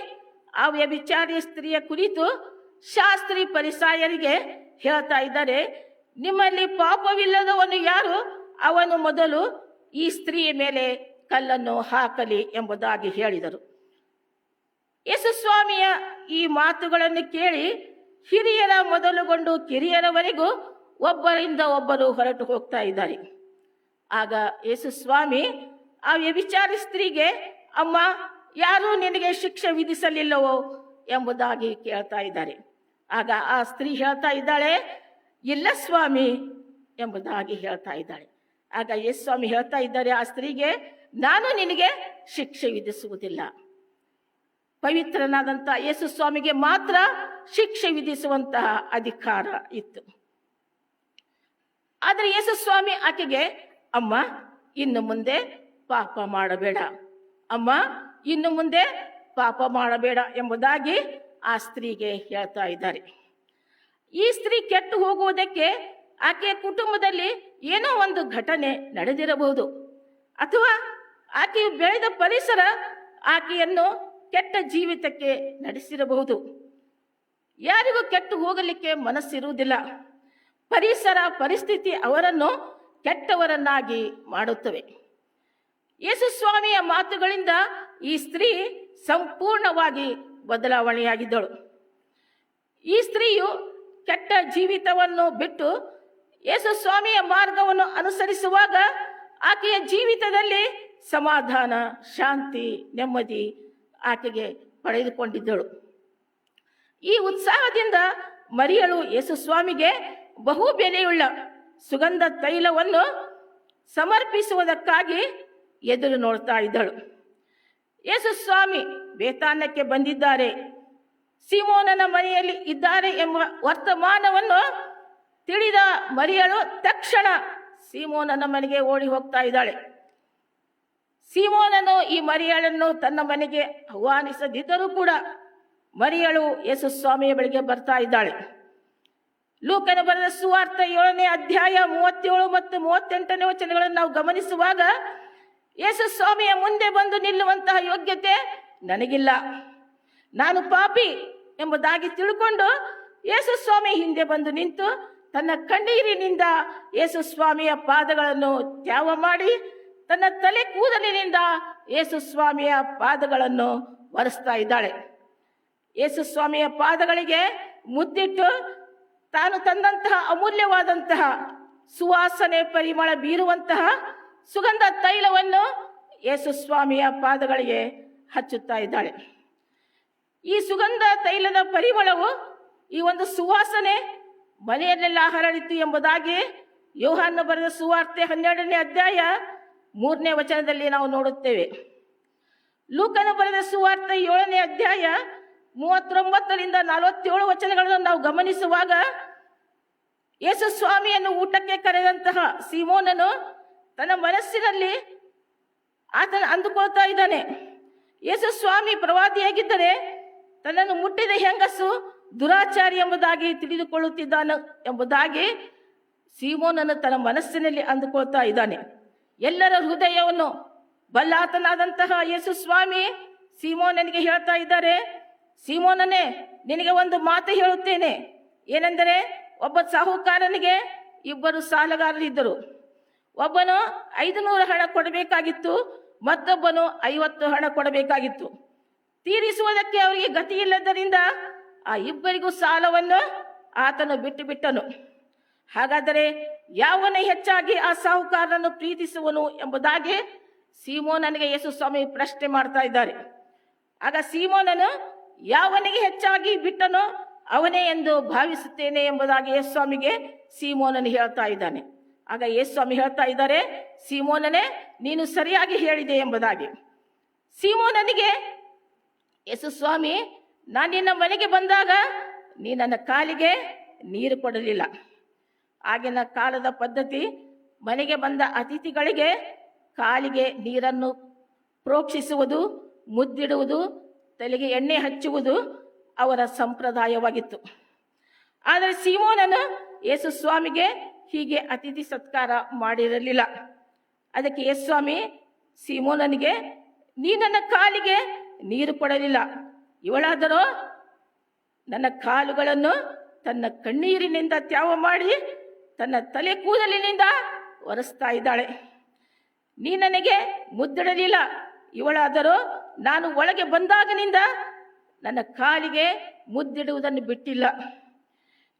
ಆ ವ್ಯಭಿಚಾರಿ ಸ್ತ್ರೀಯ ಕುರಿತು ಶಾಸ್ತ್ರಿ ಫರಿಸಾಯರಿಗೆ ಹೇಳ್ತಾ ಇದ್ದಾರೆ, ನಿಮ್ಮಲ್ಲಿ ಪಾಪವಿಲ್ಲದವನು ಯಾರು, ಅವನು ಮೊದಲು ಈ ಸ್ತ್ರೀಯ ಮೇಲೆ ಕಲ್ಲನ್ನು ಹಾಕಲಿ ಎಂಬುದಾಗಿ ಹೇಳಿದರು. ಯೇಸು ಸ್ವಾಮಿಯ ಈ ಮಾತುಗಳನ್ನು ಕೇಳಿ ಹಿರಿಯರ ಮೊದಲುಗೊಂಡು ಕಿರಿಯರವರೆಗೂ ಒಬ್ಬರಿಂದ ಒಬ್ಬರು ಹೊರಟು ಹೋಗ್ತಾ ಇದ್ದಾರೆ. ಆಗ ಯೇಸು ಸ್ವಾಮಿ ಆ ವ್ಯಭಿಚಾರಿ ಸ್ತ್ರೀಗೆ, ಅಮ್ಮ, ಯಾರೂ ನಿನಗೆ ಶಿಕ್ಷೆ ವಿಧಿಸಲಿಲ್ಲವೋ ಎಂಬುದಾಗಿ ಕೇಳ್ತಾ ಇದ್ದಾರೆ. ಆಗ ಆ ಸ್ತ್ರೀ ಹೇಳ್ತಾ ಇದ್ದಾಳೆ, ಇಲ್ಲ ಸ್ವಾಮಿ ಎಂಬುದಾಗಿ ಹೇಳ್ತಾ ಇದ್ದಾಳೆ. ಆಗ ಯೇಸು ಸ್ವಾಮಿ ಹೇಳ್ತಾ ಇದ್ದಾರೆ ಆ ಸ್ತ್ರೀಗೆ, ನಾನು ನಿನಗೆ ಶಿಕ್ಷೆ ವಿಧಿಸುವುದಿಲ್ಲ. ಪವಿತ್ರನಾದಂಥ ಯೇಸು ಸ್ವಾಮಿಗೆ ಮಾತ್ರ ಶಿಕ್ಷೆ ವಿಧಿಸುವಂತಹ ಅಧಿಕಾರ ಇತ್ತು. ಆದರೆ ಯೇಸು ಸ್ವಾಮಿ ಆಕೆಗೆ, ಅಮ್ಮ, ಇನ್ನು ಮುಂದೆ ಪಾಪ ಮಾಡಬೇಡ, ಅಮ್ಮ, ಇನ್ನು ಮುಂದೆ ಪಾಪ ಮಾಡಬೇಡ ಎಂಬುದಾಗಿ ಆ ಸ್ತ್ರೀಗೆ ಹೇಳ್ತಾ ಇದ್ದಾರೆ. ಈ ಸ್ತ್ರೀ ಕೆಟ್ಟು ಹೋಗುವುದಕ್ಕೆ ಆಕೆಯ ಕುಟುಂಬದಲ್ಲಿ ಏನೋ ಒಂದು ಘಟನೆ ನಡೆದಿರಬಹುದು, ಅಥವಾ ಆಕೆಯು ಬೆಳೆದ ಪರಿಸರ ಆಕೆಯನ್ನು ಕೆಟ್ಟ ಜೀವಿತಕ್ಕೆ ನಡೆಸಿರಬಹುದು. ಯಾರಿಗೂ ಕೆಟ್ಟು ಹೋಗಲಿಕ್ಕೆ ಮನಸ್ಸಿರುವುದಿಲ್ಲ. ಪರಿಸರ, ಪರಿಸ್ಥಿತಿ ಅವರನ್ನು ಕೆಟ್ಟವರನ್ನಾಗಿ ಮಾಡುತ್ತವೆ. ಯೇಸು ಸ್ವಾಮಿಯ ಮಾತುಗಳಿಂದ ಈ ಸ್ತ್ರೀ ಸಂಪೂರ್ಣವಾಗಿ ಬದಲಾವಣೆಯಾಗಿದ್ದಳು. ಈ ಸ್ತ್ರೀಯು ಕೆಟ್ಟ ಜೀವಿತವನ್ನು ಬಿಟ್ಟು ಯೇಸು ಸ್ವಾಮಿಯ ಮಾರ್ಗವನ್ನು ಅನುಸರಿಸುವಾಗ ಆಕೆಯ ಜೀವಿತದಲ್ಲಿ ಸಮಾಧಾನ, ಶಾಂತಿ, ನೆಮ್ಮದಿ ಆಕೆಗೆ ಪಡೆದುಕೊಂಡಿದ್ದಳು. ಈ ಉತ್ಸಾಹದಿಂದ ಮರಿಯಳು ಯೇಸು ಸ್ವಾಮಿಗೆ ಬಹು ಬೆಲೆಯುಳ್ಳ ಸುಗಂಧ ತೈಲವನ್ನು ಸಮರ್ಪಿಸುವುದಕ್ಕಾಗಿ ಎದುರು ನೋಡ್ತಾ ಇದ್ದಳು. ಯೇಸು ಸ್ವಾಮಿ ಬೇತಾನ್ಯಕ್ಕೆ ಬಂದಿದ್ದಾರೆ, ಸೀಮೋನನ ಮನೆಯಲ್ಲಿ ಇದ್ದಾರೆ ಎಂಬ ವರ್ತಮಾನವನ್ನು ತಿಳಿದ ಮರಿಯಳು ತಕ್ಷಣ ಸೀಮೋನನ ಮನೆಗೆ ಓಡಿ ಹೋಗ್ತಾ ಇದ್ದಾಳೆ. ಸೀಮೋನನು ಈ ಮರಿಯಳನ್ನು ತನ್ನ ಮನೆಗೆ ಆಹ್ವಾನಿಸದಿದ್ದರೂ ಕೂಡ ಮರಿಯಳು ಯೇಸು ಸ್ವಾಮಿಯ ಬಳಿಗೆ ಬರ್ತಾ ಇದ್ದಾಳೆ. ಲೂಕನ ಬರೆದ ಸುವಾರ್ತೆ 7ನೇ ಅಧ್ಯಾಯ 37 ಮತ್ತು 38ನೇ ವಚನಗಳನ್ನು ನಾವು ಗಮನಿಸುವಾಗ ಯೇಸು ಸ್ವಾಮಿಯ ಮುಂದೆ ಬಂದು ನಿಲ್ಲುವಂತಹ ಯೋಗ್ಯತೆ ನನಗಿಲ್ಲ, ನಾನು ಪಾಪಿ ಎಂಬುದಾಗಿ ತಿಳ್ಕೊಂಡು ಯೇಸು ಸ್ವಾಮಿ ಹಿಂದೆ ಬಂದು ನಿಂತು ತನ್ನ ಕಣ್ಣೀರಿನಿಂದ ಯೇಸು ಸ್ವಾಮಿಯ ಪಾದಗಳನ್ನು ತ್ಯಾವ ಮಾಡಿ ತನ್ನ ತಲೆ ಕೂದಲಿನಿಂದ ಯೇಸು ಸ್ವಾಮಿಯ ಪಾದಗಳನ್ನು ಒರೆಸ್ತಾ ಇದ್ದಾಳೆ. ಯೇಸು ಸ್ವಾಮಿಯ ಪಾದಗಳಿಗೆ ಮುದ್ದಿಟ್ಟು ತಾನು ತಂದಂತಹ ಅಮೂಲ್ಯವಾದಂತಹ ಸುವಾಸನೆ ಪರಿಮಳ ಬೀರುವಂತಹ ಸುಗಂಧ ತೈಲವನ್ನು ಯೇಸು ಸ್ವಾಮಿಯ ಪಾದಗಳಿಗೆ ಹಚ್ಚುತ್ತಾ ಇದ್ದಾಳೆ. ಈ ಸುಗಂಧ ತೈಲದ ಪರಿಮಳವು, ಈ ಒಂದು ಸುವಾಸನೆ ಮನೆಯಲ್ಲೆಲ್ಲ ಹರಡಿತು ಎಂಬುದಾಗಿ ಯೋಹಾನ ಬರೆದ ಸುವಾರ್ತೆ 12ನೇ ಅಧ್ಯಾಯ 3ನೇ ವಚನದಲ್ಲಿ ನಾವು ನೋಡುತ್ತೇವೆ. ಲೂಕನ ಬರೆದ ಸುವಾರ್ತೆ 7ನೇ ಅಧ್ಯಾಯ 39ರಿಂದ 47 ವಚನಗಳನ್ನು ನಾವು ಗಮನಿಸುವಾಗ ಯೇಸು ಸ್ವಾಮಿಯನ್ನು ಊಟಕ್ಕೆ ಕರೆದಂತಹ ಸೀಮೋನನು ತನ್ನ ಮನಸ್ಸಿನಲ್ಲಿ ಆತನ ಅಂದುಕೊಳ್ತಾ ಇದ್ದಾನೆ, ಯೇಸು ಸ್ವಾಮಿ ಪ್ರವಾದಿಯಾಗಿದ್ದರೆ ತನ್ನನ್ನು ಮುಟ್ಟಿದ ಹೆಂಗಸು ದುರಾಚಾರಿ ಎಂಬುದಾಗಿ ತಿಳಿದುಕೊಳ್ಳುತ್ತಿದ್ದಾನೆ ಎಂಬುದಾಗಿ ಸೀಮೋನನು ತನ್ನ ಮನಸ್ಸಿನಲ್ಲಿ ಅಂದುಕೊಳ್ತಾ ಇದ್ದಾನೆ. ಎಲ್ಲರ ಹೃದಯವನ್ನು ಬಲ್ಲಾತನಾದಂತಹ ಯೇಸು ಸ್ವಾಮಿ ಸೀಮೋನನಿಗೆ ಹೇಳ್ತಾ ಇದ್ದಾರೆ, ಸೀಮೋನನೇ, ನಿನಗೆ ಒಂದು ಮಾತು ಹೇಳುತ್ತೇನೆ. ಏನೆಂದರೆ, ಒಬ್ಬ ಸಾಹುಕಾರನಿಗೆ 2 ಸಾಲಗಾರರಿದ್ದರು. ಒಬ್ಬನು 500 ಹಣ ಕೊಡಬೇಕಾಗಿತ್ತು, ಮತ್ತೊಬ್ಬನು 50 ಹಣ ಕೊಡಬೇಕಾಗಿತ್ತು. ತೀರಿಸುವುದಕ್ಕೆ ಅವರಿಗೆ ಗತಿ ಇಲ್ಲದರಿಂದ ಆ 2 ಸಾಲವನ್ನು ಆತನು ಬಿಟ್ಟನು. ಹಾಗಾದರೆ ಯಾವನೇ ಹೆಚ್ಚಾಗಿ ಆ ಸಾಹುಕಾರನನ್ನು ಪ್ರೀತಿಸುವನು ಎಂಬುದಾಗಿ ಸೀಮೋನನಿಗೆ ಯೇಸು ಸ್ವಾಮಿ ಪ್ರಶ್ನೆ ಮಾಡ್ತಾ ಇದ್ದಾರೆ. ಆಗ ಸೀಮೋನನು ಯಾವನಿಗೆ ಹೆಚ್ಚಾಗಿ ಬಿಟ್ಟನೋ ಅವನೇ ಎಂದು ಭಾವಿಸುತ್ತೇನೆ ಎಂಬುದಾಗಿ ಯೇಸು ಸ್ವಾಮಿಗೆ ಸೀಮೋನನು ಹೇಳ್ತಾ ಇದ್ದಾನೆ. ಆಗ ಯೇಸು ಸ್ವಾಮಿ ಹೇಳ್ತಾ ಇದ್ದಾರೆ, ಸೀಮೋನನೇ, ನೀನು ಸರಿಯಾಗಿ ಹೇಳಿದೆ ಎಂಬುದಾಗಿ. ಸೀಮೋನನಿಗೆ ಯೇಸು ಸ್ವಾಮಿ, ನಾನು ನಿನ್ನ ಮನೆಗೆ ಬಂದಾಗ ನೀ ನನ್ನ ಕಾಲಿಗೆ ನೀರು ಕೊಡಲಿಲ್ಲ. ಆಗಿನ ಕಾಲದ ಪದ್ಧತಿ, ಮನೆಗೆ ಬಂದ ಅತಿಥಿಗಳಿಗೆ ಕಾಲಿಗೆ ನೀರನ್ನು ಪ್ರೋಕ್ಷಿಸುವುದು, ಮುದ್ದಿಡುವುದು, ತಲೆಗೆ ಎಣ್ಣೆ ಹಚ್ಚುವುದು ಅವರ ಸಂಪ್ರದಾಯವಾಗಿತ್ತು. ಆದರೆ ಸೀಮೋನನು ಯೇಸು ಸ್ವಾಮಿಗೆ ಹೀಗೆ ಅತಿಥಿ ಸತ್ಕಾರ ಮಾಡಿರಲಿಲ್ಲ. ಅದಕ್ಕೆ ಯೇಸು ಸ್ವಾಮಿ ಸೀಮೋನನಿಗೆ, ನೀ ನನ್ನ ಕಾಲಿಗೆ ನೀರು ಕೊಡಲಿಲ್ಲ, ಇವಳಾದರೂ ನನ್ನ ಕಾಲುಗಳನ್ನು ತನ್ನ ಕಣ್ಣೀರಿನಿಂದ ತ್ಯಾವ ಮಾಡಿ ತನ್ನ ತಲೆ ಕೂದಲಿನಿಂದ ಒರೆಸ್ತಾ ಇದ್ದಾಳೆ. ನೀ ನನಗೆ ಮುದ್ದಿಡಲಿಲ್ಲ, ಇವಳಾದರೂ ನಾನು ಒಳಗೆ ಬಂದಾಗನಿಂದ ನನ್ನ ಕಾಲಿಗೆ ಮುದ್ದಿಡುವುದನ್ನು ಬಿಟ್ಟಿಲ್ಲ.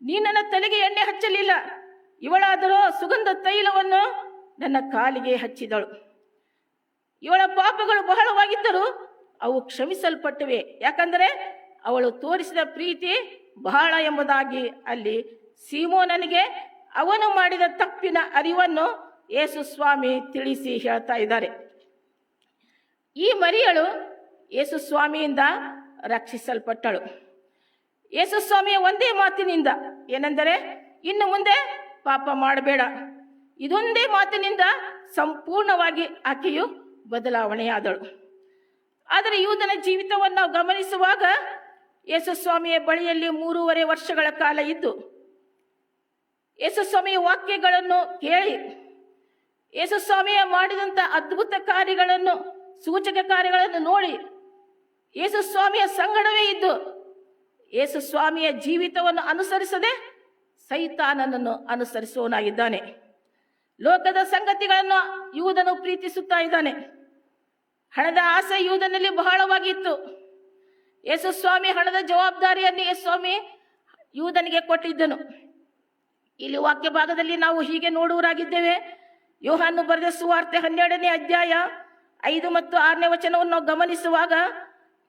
ನೀ ನನ್ನ ತಲೆಗೆ ಎಣ್ಣೆ ಹಚ್ಚಲಿಲ್ಲ, ಇವಳಾದರೂ ಸುಗಂಧ ತೈಲವನ್ನು ನನ್ನ ಕಾಲಿಗೆ ಹಚ್ಚಿದಳು. ಇವಳ ಪಾಪಗಳು ಬಹಳವಾಗಿದ್ದರೂ ಅವು ಕ್ಷಮಿಸಲ್ಪಟ್ಟಿವೆ, ಯಾಕಂದರೆ ಅವಳು ತೋರಿಸಿದ ಪ್ರೀತಿ ಬಹಳ ಎಂಬುದಾಗಿ ಅಲ್ಲಿ ಸೀಮೋನನಿಗೆ ಅವನು ಮಾಡಿದ ತಪ್ಪಿನ ಅರಿವನ್ನು ಯೇಸು ಸ್ವಾಮಿ ತಿಳಿಸಿ ಹೇಳ್ತಾ ಇದ್ದಾರೆ. ಈ ಮರಿಯಳು ಯೇಸು ಸ್ವಾಮಿಯಿಂದ ರಕ್ಷಿಸಲ್ಪಟ್ಟಳು. ಯೇಸು ಸ್ವಾಮಿಯ ಒಂದೇ ಮಾತಿನಿಂದ, ಏನೆಂದರೆ ಇನ್ನು ಮುಂದೆ ಪಾಪ ಮಾಡಬೇಡ, ಇದೊಂದೇ ಮಾತಿನಿಂದ ಸಂಪೂರ್ಣವಾಗಿ ಆಕೆಯು ಬದಲಾವಣೆಯಾದಳು. ಆದರೆ ಯೂದನ ಜೀವಿತವನ್ನು ನಾವು ಗಮನಿಸುವಾಗ ಯೇಸು ಸ್ವಾಮಿಯ ಬಳಿಯಲ್ಲಿ 3.5 ವರ್ಷಗಳ ಕಾಲ ಇದ್ದು ಯೇಸು ಸ್ವಾಮಿಯ ವಾಕ್ಯಗಳನ್ನು ಕೇಳಿ ಯೇಸು ಸ್ವಾಮಿಯ ಮಾಡಿದಂಥ ಅದ್ಭುತ ಕಾರ್ಯಗಳನ್ನು, ಸೂಚಕ ಕಾರ್ಯಗಳನ್ನು ನೋಡಿ ಯೇಸು ಸ್ವಾಮಿಯ ಸಂಗಡವೇ ಇದ್ದು ಯೇಸು ಸ್ವಾಮಿಯ ಜೀವಿತವನ್ನು ಅನುಸರಿಸದೆ ಸೈತಾನನನ್ನು ಅನುಸರಿಸುವವನಾಗಿದ್ದಾನೆ. ಲೋಕದ ಸಂಗತಿಗಳನ್ನು ಯೂದನು ಪ್ರೀತಿಸುತ್ತಾ ಇದ್ದಾನೆ. ಹಣದ ಆಸೆ ಯೂದನಲ್ಲಿ ಬಹಳವಾಗಿತ್ತು. ಯೇಸು ಸ್ವಾಮಿ ಹಣದ ಜವಾಬ್ದಾರಿಯನ್ನು ಯೇಸು ಸ್ವಾಮಿ ಯೂದನಿಗೆ ಕೊಟ್ಟಿದ್ದನು. ಇಲ್ಲಿ ವಾಕ್ಯ ಭಾಗದಲ್ಲಿ ನಾವು ಹೀಗೆ ನೋಡುವರಾಗಿದ್ದೇವೆ. ಯೋಹಾನು ಬರೆದ ಸುವಾರ್ತೆ 12ನೇ ಅಧ್ಯಾಯ 5 ಮತ್ತು 6ನೇ ವಚನವನ್ನು ಗಮನಿಸುವಾಗ,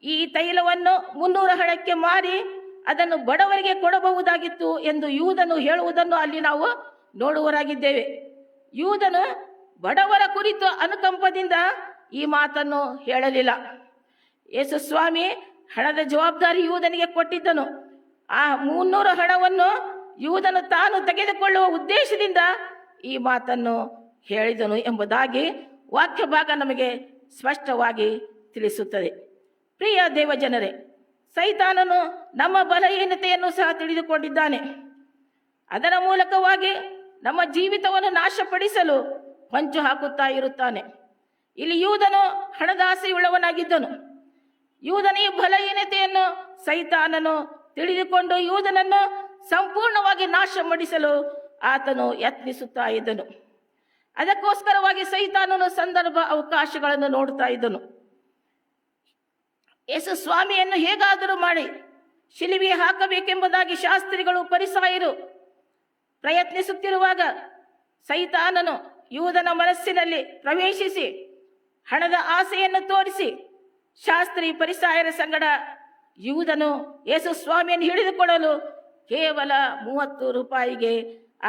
ಈ ತೈಲವನ್ನು 300 ಹಣಕ್ಕೆ ಮಾರಿ ಅದನ್ನು ಬಡವರಿಗೆ ಕೊಡಬಹುದಾಗಿತ್ತು ಎಂದು ಯೂದನು ಹೇಳುವುದನ್ನು ಅಲ್ಲಿ ನಾವು ನೋಡುವರಾಗಿದ್ದೇವೆ. ಯೂದನು ಬಡವರ ಕುರಿತು ಅನುಕಂಪದಿಂದ ಈ ಮಾತನ್ನು ಹೇಳಲಿಲ್ಲ. ಯೇಸು ಸ್ವಾಮಿ ಹಣದ ಜವಾಬ್ದಾರಿ ಯೂದನಿಗೆ ಕೊಟ್ಟಿದ್ದನು. ಆ 300 ಹಣವನ್ನು ಯೂದನು ತಾನು ತೆಗೆದುಕೊಳ್ಳುವ ಉದ್ದೇಶದಿಂದ ಈ ಮಾತನ್ನು ಹೇಳಿದನು ಎಂಬುದಾಗಿ ವಾಕ್ಯ ಭಾಗ ನಮಗೆ ಸ್ಪಷ್ಟವಾಗಿ ತಿಳಿಸುತ್ತದೆ. ಪ್ರಿಯ ದೇವಜನರೇ, ಸೈತಾನನು ನಮ್ಮ ಬಲಹೀನತೆಯನ್ನು ಸಹ ತಿಳಿದುಕೊಂಡಿದ್ದಾನೆ. ಅದರ ಮೂಲಕವಾಗಿ ನಮ್ಮ ಜೀವಿತವನ್ನು ನಾಶಪಡಿಸಲು ಹೊಂಚು ಹಾಕುತ್ತಾ ಇರುತ್ತಾನೆ. ಇಲ್ಲಿ ಯೂದನು ಹಣದಾಸೆಯುಳ್ಳವನಾಗಿದ್ದನು. ಯೂದನ ಈ ಬಲಹೀನತೆಯನ್ನು ಸೈತಾನನು ತಿಳಿದುಕೊಂಡು ಯೂದನನ್ನು ಸಂಪೂರ್ಣವಾಗಿ ನಾಶ ಮಾಡಿಸಲು ಆತನು ಯತ್ನಿಸುತ್ತಾ ಇದ್ದನು. ಅದಕ್ಕೋಸ್ಕರವಾಗಿ ಸೈತಾನನು ಸಂದರ್ಭ ಅವಕಾಶಗಳನ್ನು ನೋಡುತ್ತಾ ಇದ್ದನು. ಯೇಸು ಸ್ವಾಮಿಯನ್ನು ಹೇಗಾದರೂ ಮಾಡಿ ಶಿಲುಬೆಗೆ ಹಾಕಬೇಕೆಂಬುದಾಗಿ ಶಾಸ್ತ್ರಿಗಳು, ಫರಿಸಾಯರು ಪ್ರಯತ್ನಿಸುತ್ತಿರುವಾಗ ಸೈತಾನನು ಯೂದನ ಮನಸ್ಸಿನಲ್ಲಿ ಪ್ರವೇಶಿಸಿ ಹಣದ ಆಸೆಯನ್ನು ತೋರಿಸಿ ಶಾಸ್ತ್ರಿ ಫರಿಸಾಯರ ಸಂಗಡ ಯೂದನು ಯೇಸು ಸ್ವಾಮಿಯನ್ನು ಹಿಡಿದುಕೊಳ್ಳಲು ಕೇವಲ 30 ರೂಪಾಯಿಗೆ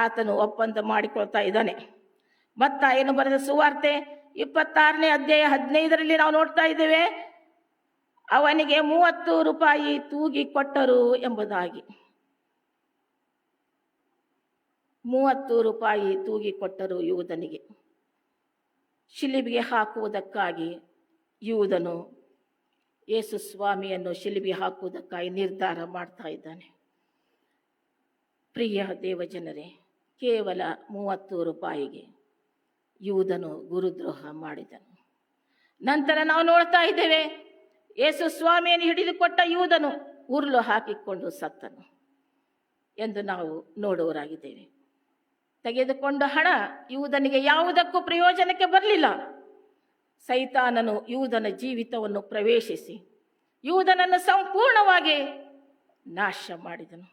ಆತನು ಒಪ್ಪಂದ ಮಾಡಿಕೊಳ್ತಾ ಇದ್ದಾನೆ. ಮತ್ತಾಯನು ಬರೆದ ಸುವಾರ್ತೆ 26ನೇ ಅಧ್ಯಾಯ 15ರಲ್ಲಿ ನಾವು ನೋಡ್ತಾ ಇದ್ದೇವೆ, ಅವನಿಗೆ 30 ರೂಪಾಯಿ ತೂಗಿ ಕೊಟ್ಟರು ಎಂಬುದಾಗಿ. 30 ರೂಪಾಯಿ ತೂಗಿ ಕೊಟ್ಟರು ಯೂದನಿಗೆ. ಶಿಲುಬೆಗೆ ಹಾಕುವುದಕ್ಕಾಗಿ ಯೂದನು ಯೇಸು ಸ್ವಾಮಿಯನ್ನು ಶಿಲುಬೆಗೆ ಹಾಕುವುದಕ್ಕಾಗಿ ನಿರ್ಧಾರ ಮಾಡ್ತಾ ಇದ್ದಾನೆ. ಪ್ರಿಯ ದೇವಜನರೇ, ಕೇವಲ 30 ರೂಪಾಯಿಗೆ ಯೂದನು ಗುರುದ್ರೋಹ ಮಾಡಿದನು. ನಂತರ ನಾವು ನೋಡ್ತಾ ಇದ್ದೇವೆ, ಯೇಸು ಸ್ವಾಮಿಯನ್ನು ಹಿಡಿದುಕೊಟ್ಟ ಯೂದನು ಉರುಳು ಹಾಕಿಕೊಂಡು ಸತ್ತನು ಎಂದು ನಾವು ನೋಡುವರಾಗಿದ್ದೇವೆ. ತೆಗೆದುಕೊಂಡ ಹಣ ಯೂದನಿಗೆ ಯಾವುದಕ್ಕೂ ಪ್ರಯೋಜನಕ್ಕೆ ಬರಲಿಲ್ಲ. ಸೈತಾನನು ಯೂದನ ಜೀವಿತವನ್ನು ಪ್ರವೇಶಿಸಿ ಯೂದನನ್ನು ಸಂಪೂರ್ಣವಾಗಿ ನಾಶ ಮಾಡಿದನು.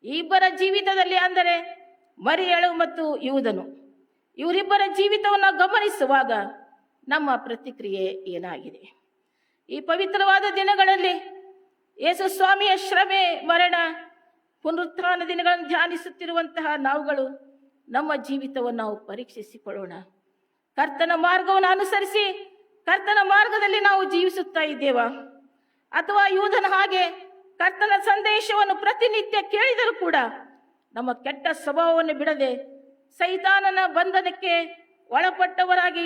ಇಬ್ಬರ ಜೀವಿತದಲ್ಲಿ, ಅಂದರೆ ಮರಿಯಳು ಮತ್ತು ಯೂದನು, ಇವರಿಬ್ಬರ ಜೀವಿತವನ್ನು ಗಮನಿಸುವಾಗ ನಮ್ಮ ಪ್ರತಿಕ್ರಿಯೆ ಏನಾಗಿದೆ? ಈ ಪವಿತ್ರವಾದ ದಿನಗಳಲ್ಲಿ ಯೇಸು ಸ್ವಾಮಿಯ ಶ್ರಮೆ, ಮರಣ, ಪುನರುತ್ಥಾನ ದಿನಗಳನ್ನು ಧ್ಯಾನಿಸುತ್ತಿರುವಂತಹ ನಾವುಗಳು ನಮ್ಮ ಜೀವಿತವನ್ನು ನಾವು ಪರೀಕ್ಷಿಸಿಕೊಳ್ಳೋಣ. ಕರ್ತನ ಮಾರ್ಗವನ್ನು ಅನುಸರಿಸಿ ಕರ್ತನ ಮಾರ್ಗದಲ್ಲಿ ನಾವು ಜೀವಿಸುತ್ತಾ ಇದ್ದೇವಾ? ಅಥವಾ ಯೂದನ ಹಾಗೆ ಕರ್ತನ ಸಂದೇಶವನ್ನು ಪ್ರತಿನಿತ್ಯ ಕೇಳಿದರೂ ಕೂಡ ನಮ್ಮ ಕೆಟ್ಟ ಸ್ವಭಾವವನ್ನು ಬಿಡದೆ ಸೈತಾನನ ಬಂಧನಕ್ಕೆ ಒಳಪಟ್ಟವರಾಗಿ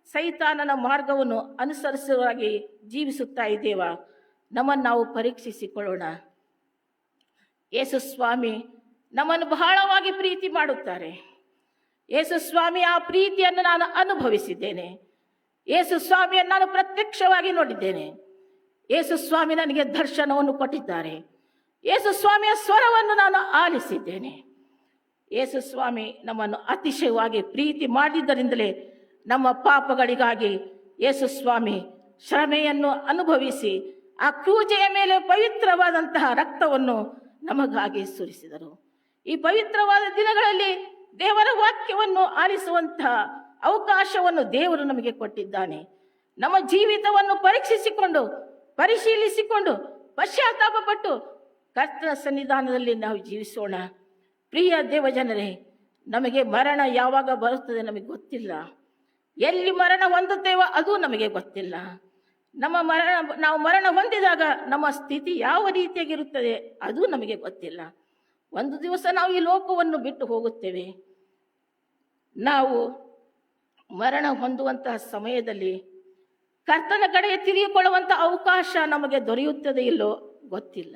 ಸೈತಾನನ ಮಾರ್ಗವನ್ನು ಅನುಸರಿಸುವರಾಗಿ ಜೀವಿಸುತ್ತಾ ಇದ್ದೇವಾ? ನಮ್ಮನ್ನು ನಾವು ಪರೀಕ್ಷಿಸಿಕೊಳ್ಳೋಣ. ಯೇಸು ಸ್ವಾಮಿ ನಮ್ಮನ್ನು ಬಹಳವಾಗಿ ಪ್ರೀತಿ ಮಾಡುತ್ತಾರೆ. ಯೇಸು ಸ್ವಾಮಿ ಆ ಪ್ರೀತಿಯನ್ನು ನಾನು ಅನುಭವಿಸಿದ್ದೇನೆ. ಯೇಸು ಸ್ವಾಮಿಯನ್ನು ನಾನು ಪ್ರತ್ಯಕ್ಷವಾಗಿ ನೋಡಿದ್ದೇನೆ. ಯೇಸು ಸ್ವಾಮಿ ನನಗೆ ದರ್ಶನವನ್ನು ಕೊಟ್ಟಿದ್ದಾರೆ. ಯೇಸು ಸ್ವಾಮಿಯ ಸ್ವರವನ್ನು ನಾನು ಆಲಿಸಿದ್ದೇನೆ. ಯೇಸು ಸ್ವಾಮಿ ನಮ್ಮನ್ನು ಅತಿಶಯವಾಗಿ ಪ್ರೀತಿ ಮಾಡಿದ್ದರಿಂದಲೇ ನಮ್ಮ ಪಾಪಗಳಿಗಾಗಿ ಯೇಸು ಸ್ವಾಮಿ ಶ್ರಮೆಯನ್ನು ಅನುಭವಿಸಿ ಆ ಕ್ರೂಜೆಯ ಮೇಲೆ ಪವಿತ್ರವಾದಂತಹ ರಕ್ತವನ್ನು ನಮಗಾಗಿ ಸುರಿಸಿದರು. ಈ ಪವಿತ್ರವಾದ ದಿನಗಳಲ್ಲಿ ದೇವರ ವಾಕ್ಯವನ್ನು ಆಲಿಸುವಂತಹ ಅವಕಾಶವನ್ನು ದೇವರು ನಮಗೆ ಕೊಟ್ಟಿದ್ದಾನೆ. ನಮ್ಮ ಜೀವಿತವನ್ನು ಪರೀಕ್ಷಿಸಿಕೊಂಡು, ಪರಿಶೀಲಿಸಿಕೊಂಡು, ಪಶ್ಚಾತ್ತಾಪಪಟ್ಟು ಕರ್ತನ ಸನ್ನಿಧಾನದಲ್ಲಿ ನಾವು ಜೀವಿಸೋಣ. ಪ್ರಿಯ ದೇವಜನರೇ, ನಮಗೆ ಮರಣ ಯಾವಾಗ ಬರುತ್ತದೆ ನಮಗೆ ಗೊತ್ತಿಲ್ಲ. ಎಲ್ಲಿ ಮರಣ ಹೊಂದುತ್ತೇವೋ ಅದು ನಮಗೆ ಗೊತ್ತಿಲ್ಲ. ನಾವು ಮರಣ ಹೊಂದಿದಾಗ ನಮ್ಮ ಸ್ಥಿತಿ ಯಾವ ರೀತಿಯಾಗಿರುತ್ತದೆ ಅದು ನಮಗೆ ಗೊತ್ತಿಲ್ಲ. ಒಂದು ದಿವಸ ನಾವು ಈ ಲೋಕವನ್ನು ಬಿಟ್ಟು ಹೋಗುತ್ತೇವೆ. ನಾವು ಮರಣ ಹೊಂದುವಂತಹ ಸಮಯದಲ್ಲಿ ಕರ್ತನ ಕಡೆಗೆ ತಿರುಗಿಕೊಳ್ಳುವಂಥ ಅವಕಾಶ ನಮಗೆ ದೊರೆಯುತ್ತದೆ ಇಲ್ಲೋ ಗೊತ್ತಿಲ್ಲ.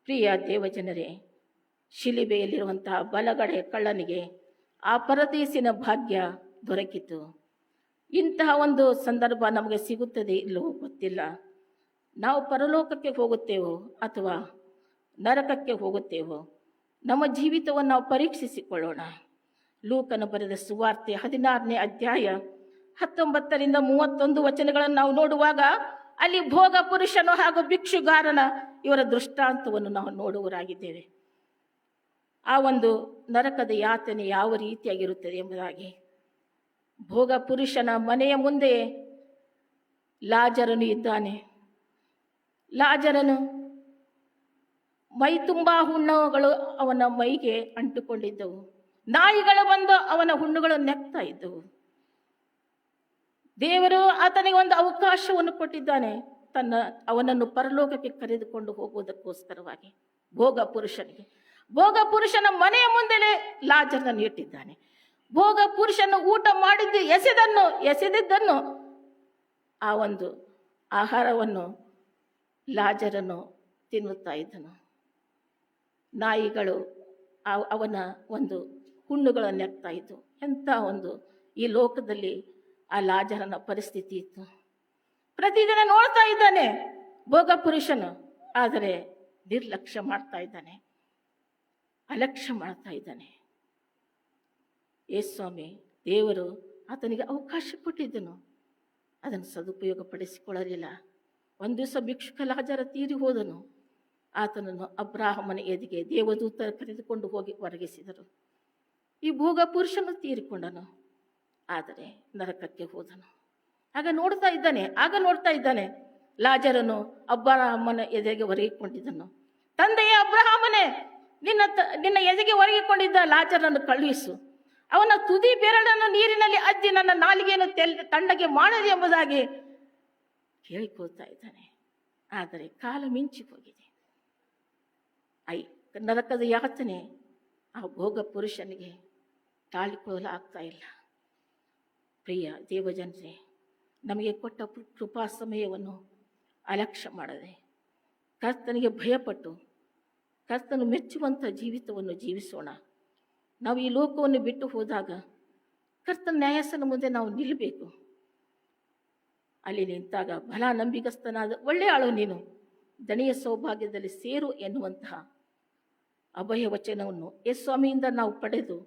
ಪ್ರಿಯ ದೇವಜನರೇ, ಶಿಲುಬೆಯಲ್ಲಿರುವಂತಹ ಬಲಗಡೆ ಕಳ್ಳನಿಗೆ ಆ ಪರದೇಶಿನ ಭಾಗ್ಯ ದೊರಕಿತು. ಇಂತಹ ಒಂದು ಸಂದರ್ಭ ನಮಗೆ ಸಿಗುತ್ತದೆ ಇಲ್ಲವೋ ಗೊತ್ತಿಲ್ಲ. ನಾವು ಪರಲೋಕಕ್ಕೆ ಹೋಗುತ್ತೇವೋ ಅಥವಾ ನರಕಕ್ಕೆ ಹೋಗುತ್ತೇವೋ, ನಮ್ಮ ಜೀವಿತವನ್ನು ನಾವು ಪರೀಕ್ಷಿಸಿಕೊಳ್ಳೋಣ. ಲೂಕನು ಬರೆದ ಸುವಾರ್ತೆ 16ನೇ ಅಧ್ಯಾಯ 19ರಿಂದ 31 ವಚನಗಳನ್ನು ನಾವು ನೋಡುವಾಗ ಅಲ್ಲಿ ಭೋಗ ಪುರುಷನು ಹಾಗೂ ಭಿಕ್ಷುಗಾರನ ಇವರ ದೃಷ್ಟಾಂತವನ್ನು ನಾವು ನೋಡುವರಾಗಿದ್ದೇವೆ. ಆ ಒಂದು ನರಕದ ಯಾತನೆ ಯಾವ ರೀತಿಯಾಗಿರುತ್ತದೆ ಎಂಬುದಾಗಿ. ಭೋಗ ಪುರುಷನ ಮನೆಯ ಮುಂದೆ ಲಾಜರನು ಇದ್ದಾನೆ. ಲಾಜರನು ಮೈ ತುಂಬ ಹುಣ್ಣುಗಳು ಅವನ ಮೈಗೆ ಅಂಟುಕೊಂಡಿದ್ದವು. ನಾಯಿಗಳು ಬಂದು ಅವನ ಹುಣ್ಣುಗಳನ್ನು ನೆಕ್ತಾ ಇದ್ದವು. ದೇವರು ಆತನಿಗೆ ಒಂದು ಅವಕಾಶವನ್ನು ಕೊಟ್ಟಿದ್ದಾನೆ, ಅವನನ್ನು ಪರಲೋಕಕ್ಕೆ ಕರೆದುಕೊಂಡು ಹೋಗುವುದಕ್ಕೋಸ್ಕರವಾಗಿ. ಭೋಗ ಪುರುಷನ ಮನೆಯ ಮುಂದೆಲೇ ಲಾಜರನನ್ನು ಇಟ್ಟಿದ್ದಾನೆ. ಭೋಗ ಪುರುಷನು ಊಟ ಮಾಡಿದ್ದು ಎಸೆದಿದ್ದನ್ನು ಆ ಒಂದು ಆಹಾರವನ್ನು ಲಾಜರನು ತಿನ್ನುತ್ತಾ ಇದ್ದನು. ನಾಯಿಗಳು ಅವನ ಒಂದು ಹುಣ್ಣುಗಳನ್ನು ನೆಕ್ತಾ ಇತ್ತು. ಎಂಥ ಒಂದು ಈ ಲೋಕದಲ್ಲಿ ಆ ಲಾಜರನ ಪರಿಸ್ಥಿತಿ ಇತ್ತು. ಪ್ರತಿದಿನ ನೋಡ್ತಾ ಇದ್ದಾನೆ ಭೋಗ ಪುರುಷನು, ಆದರೆ ನಿರ್ಲಕ್ಷ್ಯ ಮಾಡ್ತಾ ಇದ್ದಾನೆ, ಅಲಕ್ಷ್ಯ ಮಾಡ್ತಾ ಇದ್ದಾನೆ. ಸ್ವಾಮಿ ದೇವರು ಆತನಿಗೆ ಅವಕಾಶ ಕೊಟ್ಟಿದ್ದನು, ಅದನ್ನು ಸದುಪಯೋಗ ಪಡಿಸಿಕೊಳ್ಳಲಿಲ್ಲ. ಒಂದು ದಿವಸ ಭಿಕ್ಷುಕ ಲಾಜರ ತೀರಿ ಹೋದನು. ಆತನನ್ನು ಅಬ್ರಾಹಮನ ಎದೆಗೆ ದೇವದೂತರ ಕರೆದುಕೊಂಡು ಹೋಗಿ ಹೊರಗಿಸಿದರು. ಈ ಭೋಗ ಪುರುಷನು ತೀರಿಕೊಂಡನು, ಆದರೆ ನರಕಕ್ಕೆ ಹೋದನು. ಆಗ ನೋಡ್ತಾ ಇದ್ದಾನೆ ಲಾಜರನು ಅಬ್ರಾಹಮನ ಎದೆಗೆ ಒರಗಿಕೊಂಡಿದ್ದನು. ತಂದೆಯೇ ಅಬ್ರಾಹಮನೇ, ನಿನ್ನ ಎದೆಗೆ ಒರಗಿಕೊಂಡಿದ್ದ ಲಾಜರನ್ನು ಕಳುಹಿಸು, ಅವನ ತುದಿ ಬೆರಳನ್ನು ನೀರಿನಲ್ಲಿ ಅದ್ದಿ ನನ್ನ ನಾಲಿಗೆಯನ್ನು ತಣ್ಣಗೆ ಮಾಡಲಿ ಎಂಬುದಾಗಿ ಕೇಳಿಕೊಳ್ತಾ ಇದ್ದಾನೆ. ಆದರೆ ಕಾಲ ಮಿಂಚಿ ಹೋಗಿದೆ. ನರಕದ ಯಾತನೆ ಆ ಭೋಗ ಪುರುಷನಿಗೆ ತಾಳಿಕೊಳ್ಳಲು ಆಗ್ತಾ ಇಲ್ಲ. ಪ್ರಿಯ ದೇವಜನರೇ, ನಮಗೆ ಕೊಟ್ಟ ಕೃಪಾ ಸಮಯವನ್ನು ಅಲಕ್ಷ್ಯ ಮಾಡದೆ ಕರ್ತನಿಗೆ ಭಯಪಟ್ಟು ಕರ್ತನು ಮೆಚ್ಚುವಂಥ ಜೀವಿತವನ್ನು ಜೀವಿಸೋಣ. ನಾವು ಈ ಲೋಕವನ್ನು ಬಿಟ್ಟು ಹೋದಾಗ ಕರ್ತನ ನ್ಯಾಯಾಸನ ಮುಂದೆ ನಾವು ನಿಲ್ಲಬೇಕು. ಅಲ್ಲಿ ನಿಂತಾಗ ಬಲ ನಂಬಿಗಸ್ತನಾದ ಒಳ್ಳೆಯ ಆಳು ನೀನು, ದಣಿಯ ಸೌಭಾಗ್ಯದಲ್ಲಿ ಸೇರು ಎನ್ನುವಂತಹ ಅಭಯ ವಚನವನ್ನು ಸ್ವಾಮಿಯಿಂದ ನಾವು ಪಡೆದು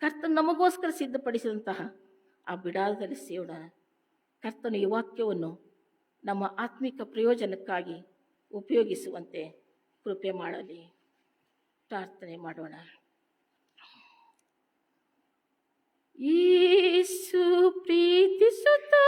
ಕರ್ತನು ನಮಗೋಸ್ಕರ ಸಿದ್ಧಪಡಿಸಿದಂತಹ ಆ ಬಿಡಾರದಲ್ಲಿ ಸೇರೋಣ. ಕರ್ತನು ಈ ವಾಕ್ಯವನ್ನು ನಮ್ಮ ಆತ್ಮಿಕ ಪ್ರಯೋಜನಕ್ಕಾಗಿ ಉಪಯೋಗಿಸುವಂತೆ ಕೃಪೆ ಮಾಡಲಿ. ಪ್ರಾರ್ಥನೆ ಮಾಡೋಣ. ಯೇಸು ಪ್ರೀತಿಸುತ್ತಾ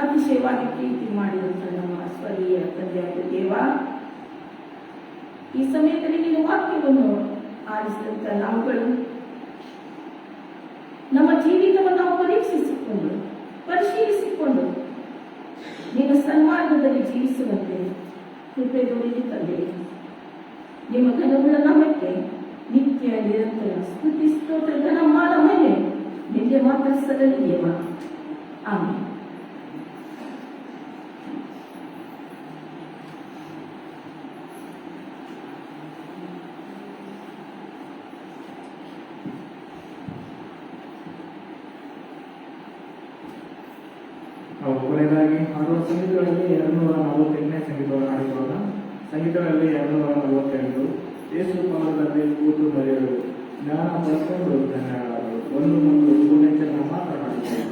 ಅತಿಶಯವಾಗಿ ಪ್ರೀತಿ ಮಾಡಿದಂಥ ನಮ್ಮ ಸ್ವರ್ಗೀಯ ತಂದೆಯಾದ ದೇವ, ಈ ಸಮಯದಲ್ಲಿ ನಿನ್ನ ವಾಕ್ಯವನ್ನು ಆಲಿಸಿದಂಥ ನಾವುಗಳು ನಮ್ಮ ಜೀವಿತವನ್ನು ನಾವು ಪರಿಶೀಲಿಸಿಕೊಂಡು ನಿನ್ನ ಸನ್ಮಾರ್ಗದಲ್ಲಿ ಜೀವಿಸುವಂತೆ ಕೃಪೆ ದೊರೆತಿ ತಂದೆ. ನಿಮ್ಮ ಘನವುಳ್ಳ ನಾಮಕ್ಕೆ ನಿತ್ಯ ನಿರಂತರ ಸ್ತುತಿ ಸ್ತೋತ್ರ ಘನ ಮಾನ ಮಹಿಮೆ ನಿಮಗೆ ಮಾತ್ರ ಸಲ್ಲಲಿ ದೇವ. ನಾವು ಕೊನೆಯದಾಗಿ ಹಾಡುವ ಸಂಗೀತಗಳಲ್ಲಿ 248ನೇ ಸಂಗೀತವನ್ನು ಹಾಡಿಕೊಳ್ಳೋಣ. ಸಂಗೀತಗಳಲ್ಲಿ 248 ಯೇಸು ಪಾದದಲ್ಲಿ ಕೂತು ಬರೆಯಲು ಜ್ಞಾನ ಪಡ್ಕೊಂಡು ಧನ್ಯವಾದಗಳು. 1 ಮತ್ತು 3ನೇ ಚರಣ ಮಾತ್ರ ಹಾಡಿಕೊಳ್ಳೋಣ.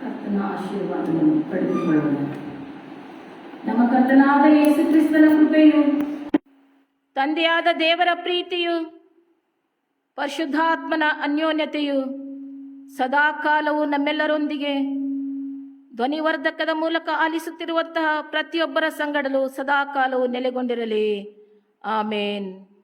ಕರ್ತನ ಆಶೀರ್ವಾದವನ್ನು ಪಡೆದುಕೊಳ್ಳೋಣ. ನಮ್ಮ ಕರ್ತನಾದ ಯೇಸು ಕ್ರಿಸ್ತನ ಕೃಪೆಯು, ತಂದೆಯಾದ ದೇವರ ಪ್ರೀತಿಯು, ಪರಿಶುದ್ಧಾತ್ಮನ ಅನ್ಯೋನ್ಯತೆಯು ಸದಾಕಾಲವು ನಮ್ಮೆಲ್ಲರೊಂದಿಗೆ ಧ್ವನಿವರ್ಧಕದ ಮೂಲಕ ಆಲಿಸುತ್ತಿರುವಂತಹ ಪ್ರತಿಯೊಬ್ಬರ ಸಂಗಡಲು ಸದಾಕಾಲವು ನೆಲೆಗೊಂಡಿರಲಿ. ಆಮೇನ್.